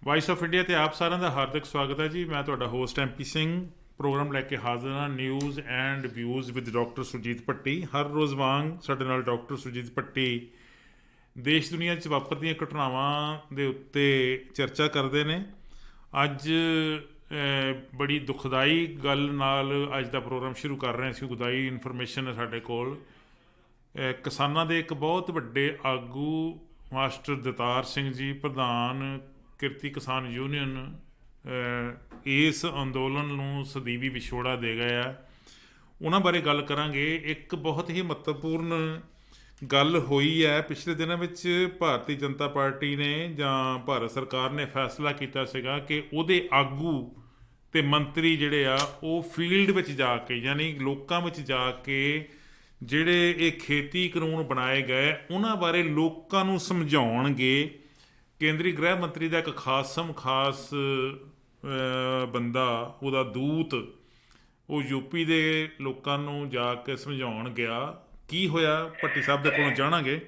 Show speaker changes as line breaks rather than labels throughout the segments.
Vice of India ਤੇ ਆਪ ਸਾਰਿਆਂ ਦਾ ਹਾਰਦਿਕ ਸਵਾਗਤ ਹੈ ਜੀ। ਮੈਂ ਤੁਹਾਡਾ ਹੋਸਟ ਐਮਪੀ ਸਿੰਘ ਪ੍ਰੋਗਰਾਮ ਲੈ ਕੇ ਹਾਜ਼ਰ ਹਾਂ, news and views with doctor Surjit Bhatti. ਹਰ ਰੋਜ਼ ਵਾਂਗ ਸਾਡੇ ਨਾਲ ਡਾਕਟਰ ਸੁਰਜੀਤ ਭੱਟੀ ਦੇਸ਼ ਦੁਨੀਆ 'ਚ ਵਾਪਰਦੀਆਂ ਘਟਨਾਵਾਂ ਦੇ ਉੱਤੇ ਚਰਚਾ ਕਰਦੇ ਨੇ। ਅੱਜ ਬੜੀ ਦੁਖਦਾਈ ਗੱਲ ਨਾਲ ਅੱਜ ਦਾ ਪ੍ਰੋਗਰਾਮ ਸ਼ੁਰੂ ਕਰ ਰਹੇ ਹਾਂ ਅਸੀਂ। ਦੁਖਦਾਈ ਇਨਫੋਰਮੇਸ਼ਨ ਹੈ ਸਾਡੇ ਕੋਲ। ਕਿਸਾਨਾਂ ਦੇ ਇੱਕ ਬਹੁਤ ਵੱਡੇ ਆਗੂ ਮਾਸਟਰ ਦਤਾਰ ਸਿੰਘ ਜੀ, ਪ੍ਰਧਾਨ ਕਿਰਤੀ ਕਿਸਾਨ ਯੂਨੀਅਨ, ਇਸ ਅੰਦੋਲਨ ਨੂੰ ਸਦੀਵੀ ਵਿਛੋੜਾ ਦੇ ਗਏ ਆ। ਉਹਨਾਂ ਬਾਰੇ ਗੱਲ ਕਰਾਂਗੇ। ਇੱਕ ਬਹੁਤ ਹੀ ਮਹੱਤਵਪੂਰਨ ਗੱਲ ਹੋਈ ਹੈ ਪਿਛਲੇ ਦਿਨਾਂ ਵਿੱਚ। ਭਾਰਤੀ ਜਨਤਾ ਪਾਰਟੀ ਨੇ ਜਾਂ ਭਾਰਤ ਸਰਕਾਰ ਨੇ ਫੈਸਲਾ ਕੀਤਾ ਸੀਗਾ ਕਿ ਉਹਦੇ ਆਗੂ ਅਤੇ ਮੰਤਰੀ ਜਿਹੜੇ ਆ ਉਹ ਫੀਲਡ ਵਿੱਚ ਜਾ ਕੇ, ਯਾਨੀ ਲੋਕਾਂ ਵਿੱਚ ਜਾ ਕੇ ਜਿਹੜੇ ਇਹ ਖੇਤੀ ਕਾਨੂੰਨ ਬਣਾਏ ਗਏ ਉਹਨਾਂ ਬਾਰੇ ਲੋਕਾਂ ਨੂੰ ਸਮਝਾਉਣਗੇ। ਕੇਂਦਰੀ ਗ੍ਰਹਿ ਮੰਤਰੀ ਦਾ ਇੱਕ ਖਾਸ ਬੰਦਾ, ਉਹਦਾ ਦੂਤ, ਉਹ ਯੂਪੀ ਦੇ ਲੋਕਾਂ ਨੂੰ ਜਾ ਕੇ ਸਮਝਾਉਣ ਗਿਆ। ਕੀ ਹੋਇਆ ਭੱਟੀ ਸਾਹਿਬ ਦੇ ਕੋਲੋਂ ਜਾਣਾਂਗੇ।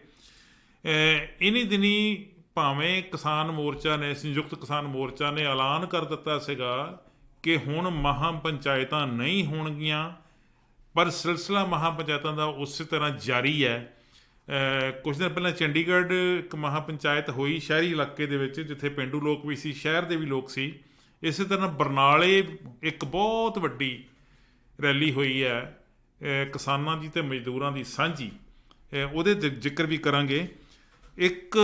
ਇਨੀ ਦਿਨੀ ਭਾਵੇਂ ਕਿਸਾਨ ਮੋਰਚਾ ਨੇ, ਸੰਯੁਕਤ ਕਿਸਾਨ ਮੋਰਚਾ ਨੇ ਐਲਾਨ ਕਰ ਦਿੱਤਾ ਸੀਗਾ ਕਿ ਹੁਣ ਮਹਾਂ ਪੰਚਾਇਤਾਂ ਨਹੀਂ ਹੋਣਗੀਆਂ, ਪਰ ਸਿਲਸਿਲਾ ਮਹਾਂ ਪੰਚਾਇਤਾਂ ਦਾ ਉਸੇ ਤਰ੍ਹਾਂ ਜਾਰੀ ਹੈ। ਕੁਝ ਦਿਨ ਪਹਿਲਾਂ ਚੰਡੀਗੜ੍ਹ ਇੱਕ ਮਹਾਂ ਪੰਚਾਇਤ ਹੋਈ ਸ਼ਹਿਰੀ ਇਲਾਕੇ ਦੇ ਵਿੱਚ, ਜਿੱਥੇ ਪੇਂਡੂ ਲੋਕ ਵੀ ਸੀ, ਸ਼ਹਿਰ ਦੇ ਵੀ ਲੋਕ ਸੀ। ਇਸੇ ਤਰ੍ਹਾਂ ਬਰਨਾਲੇ ਇੱਕ ਬਹੁਤ ਵੱਡੀ ਰੈਲੀ ਹੋਈ ਹੈ ਕਿਸਾਨਾਂ ਦੀ ਅਤੇ ਮਜ਼ਦੂਰਾਂ ਦੀ ਸਾਂਝੀ। ਉਹਦੇ ਜ਼ਿਕਰ ਵੀ ਕਰਾਂਗੇ। ਇੱਕ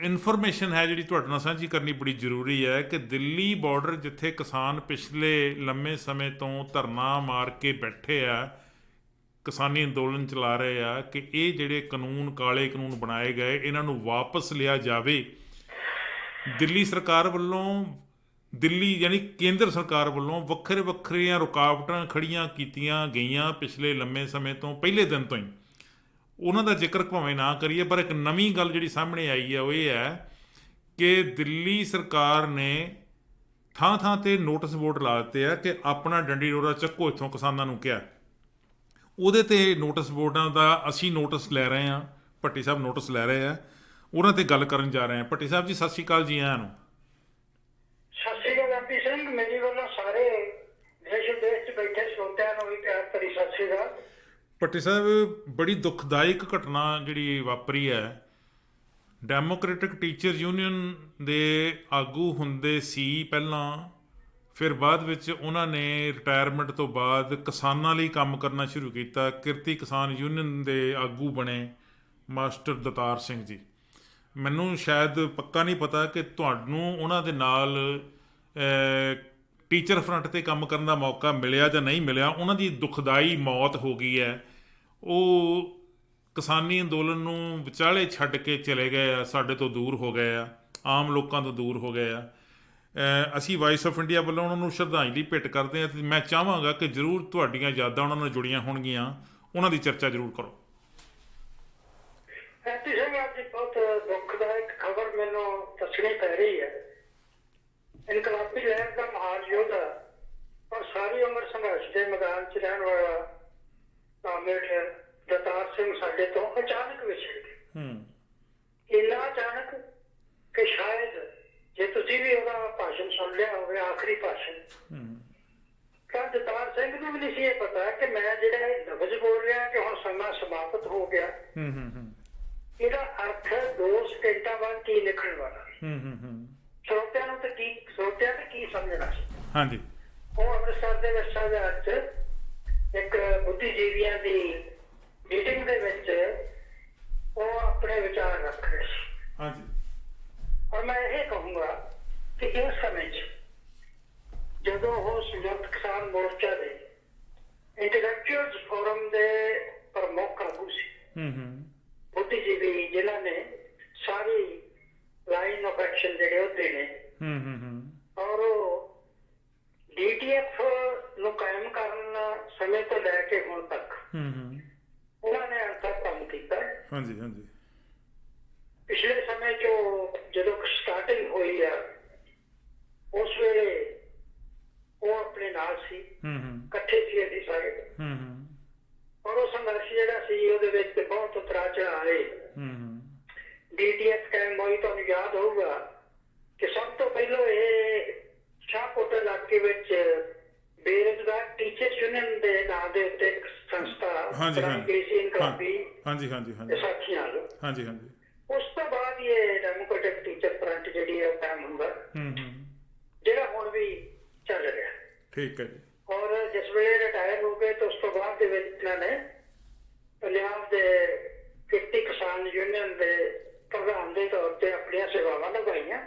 ਇਨਫੋਰਮੇਸ਼ਨ ਹੈ ਜਿਹੜੀ ਤੁਹਾਡੇ ਨਾਲ ਸਾਂਝੀ ਕਰਨੀ ਬੜੀ ਜ਼ਰੂਰੀ ਹੈ ਕਿ ਦਿੱਲੀ ਬਾਰਡਰ, ਜਿੱਥੇ ਕਿਸਾਨ ਪਿਛਲੇ ਲੰਮੇ ਸਮੇਂ ਤੋਂ ਧਰਨਾ ਮਾਰ ਕੇ ਬੈਠੇ ਆ, ਕਿਸਾਨੀ ਅੰਦੋਲਨ ਚਲਾ ਰਹੇ ਆ ਕਿ ਇਹ ਜਿਹੜੇ ਕਾਨੂੰਨ, ਕਾਲੇ ਕਾਨੂੰਨ ਬਣਾਏ ਗਏ, ਇਹਨਾਂ ਨੂੰ ਵਾਪਸ ਲਿਆ ਜਾਵੇ। ਦਿੱਲੀ ਸਰਕਾਰ ਵੱਲੋਂ, ਦਿੱਲੀ ਯਾਨੀ ਕੇਂਦਰ ਸਰਕਾਰ ਵੱਲੋਂ ਵੱਖਰੀਆਂ ਰੁਕਾਵਟਾਂ ਖੜ੍ਹੀਆਂ ਕੀਤੀਆਂ ਗਈਆਂ ਪਿਛਲੇ ਲੰਮੇ ਸਮੇਂ ਤੋਂ, ਪਹਿਲੇ ਦਿਨ ਤੋਂ ਹੀ। ਉਹਨਾਂ ਦਾ ਜ਼ਿਕਰ ਭਾਵੇਂ ਨਾ ਕਰੀਏ, ਪਰ ਇੱਕ ਨਵੀਂ ਗੱਲ ਜਿਹੜੀ ਸਾਹਮਣੇ ਆਈ ਹੈ ਉਹ ਇਹ ਹੈ ਕਿ ਦਿੱਲੀ ਸਰਕਾਰ ਨੇ ਥਾਂ ਥਾਂ 'ਤੇ ਨੋਟਿਸ ਬੋਰਡ ਲਾ ਦਿੱਤੇ ਆ ਕਿ ਆਪਣਾ ਡੰਡੀ ਰੋੜਾ ਚੱਕੋ ਇੱਥੋਂ, ਕਿਸਾਨਾਂ ਨੂੰ ਕਿਹਾ। ਉਹਦੇ 'ਤੇ ਨੋਟਿਸ ਬੋਰਡਾਂ ਦਾ ਅਸੀਂ ਨੋਟਿਸ ਲੈ ਰਹੇ ਹਾਂ, ਭੱਟੀ ਸਾਹਿਬ ਨੋਟਿਸ ਲੈ ਰਹੇ ਆ, ਉਹਨਾਂ 'ਤੇ ਗੱਲ ਕਰਨ ਜਾ ਰਹੇ ਹਾਂ। ਭੱਟੀ ਸਾਹਿਬ ਜੀ ਸਤਿ ਸ਼੍ਰੀ ਅਕਾਲ ਜੀ। ਆਇਆਂ ਨੂੰ
ਸਤਿ ਸ਼੍ਰੀ ਅਕਾਲ ਐਮਪੀ ਸਿੰਘ। ਮੇਰੇ ਵੱਲੋਂ ਸਾਰੇ ਦੇਸ਼ ਵਿਦੇਸ਼ 'ਚ ਬੈਠੇ ਸਰੋਤਿਆਂ ਨੂੰ ਵੀ ਪਿਆਰ ਭਰੀ ਸਤਿ ਸ਼੍ਰੀ ਅਕਾਲ।
ਭੱਟੀ ਸਾਹਿਬ, ਬੜੀ ਦੁਖਦਾਇਕ ਘਟਨਾ ਜਿਹੜੀ ਵਾਪਰੀ ਹੈ। ਡੈਮੋਕ੍ਰੈਟਿਕ ਟੀਚਰ ਯੂਨੀਅਨ ਦੇ ਆਗੂ ਹੁੰਦੇ ਸੀ ਪਹਿਲਾਂ, ਫਿਰ ਬਾਅਦ ਵਿੱਚ ਉਹਨਾਂ ਨੇ ਰਿਟਾਇਰਮੈਂਟ ਤੋਂ ਬਾਅਦ ਕਿਸਾਨਾਂ ਲਈ ਕੰਮ ਕਰਨਾ ਸ਼ੁਰੂ ਕੀਤਾ। ਕਿਰਤੀ ਕਿਸਾਨ ਯੂਨੀਅਨ ਦੇ ਆਗੂ ਬਣੇ ਮਾਸਟਰ ਦਤਾਰ ਸਿੰਘ ਜੀ। ਮੈਨੂੰ ਸ਼ਾਇਦ ਪੱਕਾ ਨਹੀਂ ਪਤਾ ਕਿ ਤੁਹਾਨੂੰ ਉਹਨਾਂ ਦੇ ਨਾਲ ਟੀਚਰ ਫਰੰਟ 'ਤੇ ਕੰਮ ਕਰਨ ਦਾ ਮੌਕਾ ਮਿਲਿਆ ਜਾਂ ਨਹੀਂ ਮਿਲਿਆ। ਉਹਨਾਂ ਦੀ ਦੁਖਦਾਈ ਮੌਤ ਹੋ ਗਈ ਹੈ। ਉਹ ਕਿਸਾਨੀ ਅੰਦੋਲਨ ਨੂੰ ਵਿਚਾਲੇ ਛੱਡ ਕੇ ਚਲੇ ਗਏ ਆ, ਸਾਡੇ ਤੋਂ ਦੂਰ ਹੋ ਗਏ ਆ, ਆਮ ਲੋਕਾਂ ਤੋਂ ਦੂਰ ਹੋ ਗਏ ਆ। ਅਸੀਂ ਵਾਇਸ ਆਫ ਇੰਡੀਆ ਵੱਲੋਂ ਉਹਨਾਂ ਨੂੰ ਸ਼ਰਧਾਂਜਲੀ ਭੇਟ ਕਰਦੇ ਹਾਂ ਅਤੇ ਮੈਂ ਚਾਹਾਂਗਾ ਕਿ ਜ਼ਰੂਰ ਤੁਹਾਡੀਆਂ ਯਾਦਾਂ ਉਹਨਾਂ ਨਾਲ ਜੁੜੀਆਂ ਹੋਣਗੀਆਂ, ਉਹਨਾਂ ਦੀ ਚਰਚਾ ਜ਼ਰੂਰ ਕਰੋ।
ਐਮਪੀ ਸਿੰਘ, ਅੱਜ ਬਹੁਤ ਦੁਖਦਾਇਕ ਖਬਰ ਮੈਨੂੰ ਦੱਸਣੀ ਪੈ ਰਹੀ ਹੈ। ਇਨਕਲਾਬੀ ਲਹਿਰ ਦਾ ਮਹਾਨ ਯੋਧਾ ਔਰ ਸਾਰੀ ਉਮਰ ਸੰਘਰਸ਼ ਦੇ ਮੈਦਾਨ 'ਚ ਰਹਿਣ ਵਾਲਾ ਕਾਮਰੇਡ ਦਤਾਰ ਸਿੰਘ ਸਾਡੇ ਤੋਂ ਅਚਾਨਕ ਵਿਛੜ ਗਏ। ਇੰਨਾ ਅਚਾਨਕ ਕਿ ਸ਼ਾਇਦ ਜੇ ਤੁਸੀਂ ਵੀ ਉਹਦਾ ਭਾਸ਼ਣ ਸੁਣ ਲਿਆ ਹੋਵੇ, ਆਖਰੀ ਭਾਸ਼ਣ, ਤਾਂ ਦਤਾਰ ਸਿੰਘ ਨੂੰ ਵੀ ਨਹੀਂ ਸੀ ਇਹ ਪਤਾ ਕਿ ਮੈਂ ਜਿਹੜਾ ਇਹ ਲਫ਼ਜ਼ ਬੋਲ ਰਿਹਾ ਕਿ ਹੁਣ ਸਮਾਂ ਸਮਾਪਤ ਹੋ ਗਿਆ, ਇਹਦਾ ਅਰਥ 2 ਸਕਿੰਟਾਂ ਬਾਅਦ ਕੀ ਨਿਕਲਣ ਵਾਲਾ। ਸਰੋਤਿਆਂ ਨੂੰ ਤੇ ਕੀ ਸਮਝਣਾ ਸੀ।
ਹਾਂਜੀ,
ਉਹ ਅੰਮ੍ਰਿਤਸਰ ਦੇ ਵਿਚ ਇੱਕ ਬੁੱਧੀਜੀਵੀਆਂ ਦੀ ਮੀਟਿੰਗ ਦੇ ਵਿੱਚ ਉਹ ਆਪਣੇ ਵਿਚਾਰ ਰੱਖ ਰਹੇ ਸੀ।
ਹਾਂਜੀ,
ਔਰ ਮੈਂ ਇਹ ਕਹੂੰਗਾ ਕਿ ਇਸ ਸਮੇਂ 'ਚ ਜਦੋਂ ਉਹ ਸੰਯੁਕਤ ਕਿਸਾਨ ਮੋਰਚਾ ਦੇ ਇੰਟੈਲੈਕਚੁਅਲਸ ਫੋਰਮ ਦੇ ਪ੍ਰਮੁੱਖ ਆਗੂ ਸੀ, ਬੁੱਧੀਜੀਵੀ ਜਿਨ੍ਹਾਂ ਨੇ ਸਾਰੀ ਲਾਈਨ ਆਫ ਐਕਸ਼ਨ ਜਿਹੜੇ ਉਹ ਦੇਣੇ, ਔਰ ਉਹ DTF ਨੂੰ ਕਾਇਮ ਕਰਨ ਸਮੇਂ ਤੋਂ ਲੈ ਕੇ ਹੁਣ ਤੱਕ ਉਹਨਾਂ ਨੇ ਅਣਥੱਕ ਕੰਮ ਕੀਤਾ।
ਹਾਂਜੀ, ਹਾਂਜੀ,
ਪਿਛਲੇ ਸਮੇਂ 'ਚੋਂ ਜਦੋਂ ਸਟਾਰਟਿੰਗ ਹੋਈ ਆ, ਉਸ ਵੇਲੇ ਉਹ ਆਪਣੇ ਨਾਲ ਸੀ, ਇਕੱਠੇ ਸੀ ਅਸੀਂ ਸਾਰੇ। ਔਰ ਉਹ ਸੰਘਰਸ਼ ਜਿਹੜਾ ਸੀ ਉਹਦੇ ਵਿੱਚ ਬਹੁਤ ਉਤਰਾਅ ਚੜ੍ਹਾਅ ਆਏ। DTF ਕਾਇਮ ਹੋਈ, ਤੁਹਾਨੂੰ ਯਾਦ ਹੋਊਗਾ ਕਿ ਸਭ ਸਭ ਤੋਂ ਪਹਿਲਾਂ ਇਹ ਸ਼ਾਹਕੋਟ ਇਲਾਕੇ ਵਿੱਚ ਬੇਰੁਜ਼ਗਾਰ ਟੀਚਰ ਯੂਨੀਅਨ ਦੇ ਨਾਂ ਦੇ ਉੱਤੇ ਇੱਕ ਸੰਸਥਾ
ਹਾਂਜੀ,
ਬਣਾਈ ਗਈ ਸੀ ਇਨਕਲਾਬੀ
ਹਾਂਜੀ ਹਾਂਜੀ ਹਾਂਜੀ
ਸਾਥੀਆਂ ਨਾਲ।
ਹਾਂਜੀ ਹਾਂਜੀ
ਉਸ ਤੋਂ ਬਾਅਦ ਹੀ ਇਹ ਡੈਮੋਕ੍ਰੈਟਿਕ ਟੀਚਰ ਫਰੰਟ ਜਿਹੜੀ ਹੈ ਕਾਇਮ ਹੁੰਦਾ,
ਹੂੰ
ਜਿਹੜਾ ਹੁਣ ਵੀ ਚੱਲ ਰਿਹਾ।
ਠੀਕ ਹੈ ਜੀ।
ਔਰ ਜਿਸ ਵੇਲੇ ਰਿਟਾਇਰ ਹੋ ਗਏ ਤਾਂ ਉਸ ਤੋਂ ਬਾਅਦ ਦੇ ਵਿੱਚ ਇਹਨਾਂ ਨੇ ਪੰਜਾਬ ਦੇ ਕਿਰਤੀ ਕਿਸਾਨ ਯੂਨੀਅਨ ਦੇ ਪ੍ਰਧਾਨ ਦੇ ਤੌਰ ਤੇ ਆਪਣੀਆਂ ਸੇਵਾਵਾਂ ਨਿਭਾਈਆਂ।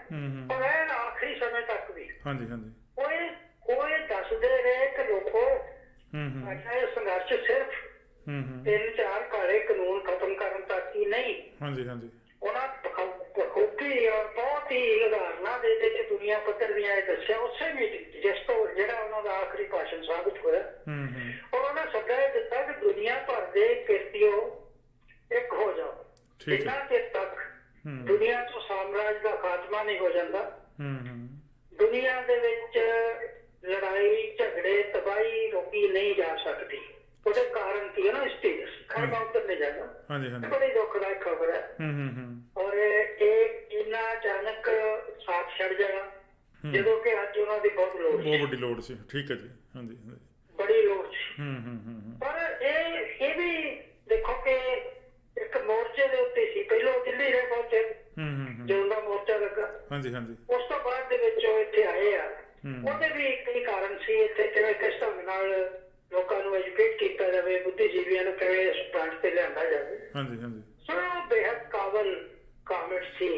ਪਰ ਇਹ ਆਖਰੀ ਸਮੇਂ ਤੱਕ ਵੀ
ਹਾਂਜੀ ਹਾਂਜੀ
ਉਹ ਇਹ ਦੱਸਦੇ ਰਹੇ ਕਿ ਲੋਕੋ ਇਹ ਸੰਘਰਸ਼ ਸਿਰਫ 3-4 ਕਾਲੇ ਕਾਨੂੰਨ ਖਤਮ ਕਰਨ ਤੱਕ ਹੀ ਨਹੀਂ।
ਹਾਂਜੀ ਹਾਂਜੀ
ਉਹਨਾਂ ਬਖੂਬੀ ਔਰ ਬਹੁਤ ਹੀ ਉਦਾਹਰਨਾਂ ਦੇ ਕੇ ਦੁਨੀਆ ਪੱਧਰ ਦੀਆਂ ਇਹ ਦੱਸਿਆ ਉਸੇ ਮੀਟਿੰਗ ਜਿਸ ਤੋਂ ਜਿਹੜਾ ਉਹਨਾਂ ਦਾ ਆਖਰੀ ਭਾਸ਼ਣ ਸਾਬਿਤ ਹੋਇਆ। ਔਰ ਉਹਨਾਂ ਸੱਦਾ ਇਹ ਦਿੱਤਾ ਕਿ ਦੁਨੀਆ ਭਰ ਦੇ ਕਿਰਤੀਓ ਇੱਕ ਹੋ ਜਾਓ, ਜਿੰਨਾ ਚਿਰ ਤੱਕ ਦੁਨੀਆ ਤੋਂ ਸਾਮਰਾਜ ਦਾ ਖਾਤਮਾ ਨਹੀਂ ਹੋ ਜਾਂਦਾ, ਦੁਨੀਆ ਦੇ ਵਿੱਚ ਲੜਾਈ ਝਗੜੇ ਤਬਾਹੀ ਰੋਕੀ ਨਹੀਂ ਜਾ ਸਕਦੀ। ਉਹਦੇ ਕਾਰਨ ਕੀ ਹੈ ਨਾ, ਸਟੇਟਸ ਖੈਰ ਮੈਂ ਉੱਧਰ ਨਹੀਂ ਜਾਣਾ।
ਹਾਂਜੀ ਹਾਂਜੀ
ਬੜੀ ਦੁਖਦਾਇਕ ਖਬਰ ਹੈ। ਔਰ ਇਹ ਇੰਨਾ ਅਚਾਨਕ ਸਾਥ ਛੱਡ ਜਾਣਾ ਜਦੋਂ ਕਿ ਅੱਜ ਉਹਨਾਂ ਦੀ ਬਹੁਤ ਲੋੜ ਸੀ,
ਬਹੁਤ ਵੱਡੀ ਲੋੜ ਸੀ। ਠੀਕ ਹੈ ਜੀ। ਹਾਂਜੀ
ਬੜੀ ਲੋੜ ਸੀ। ਪਰ ਇਹ ਵੀ ਦੇਖੋ ਕਿ ਇੱਕ ਮੋਰਚੇ ਦੇ ਉੱਤੇ ਸੀ। ਪਹਿਲਾਂ ਦਿੱਲੀ ਰਹੇ ਪਹੁੰਚੇ ਜਦੋਂ ਦਾ ਮੋਰਚਾ ਲੱਗਾ।
ਹਾਂਜੀ ਹਾਂਜੀ
ਉਸ ਤੋਂ ਬਾਅਦ ਦੇ ਵਿੱਚ ਉਹ ਇੱਥੇ ਆਏ ਆ। ਉਹਦੇ ਵੀ ਕਈ ਕਾਰਨ ਸੀ। ਇੱਥੇ ਕਿਵੇਂ ਕਿਸ ਢੰਗ ਨਾਲ ਲੋਕਾਂ ਨੂੰ ਐਜੂਕੇਟ ਕੀਤਾ ਜਾਵੇ, ਬੁੱਧੀਜੀਵੀਆਂ ਨੂੰ ਕਿਵੇਂ ਇਸ ਪ੍ਰਾਂਤ ਤੇ ਲਿਆਂਦਾ ਜਾਵੇ।
ਹਾਂਜੀ ਹਾਂਜੀ
ਸੋ ਬੇਹੱਦ ਕਾਬਲ ਕਾਮੇਂਟ ਸੀ।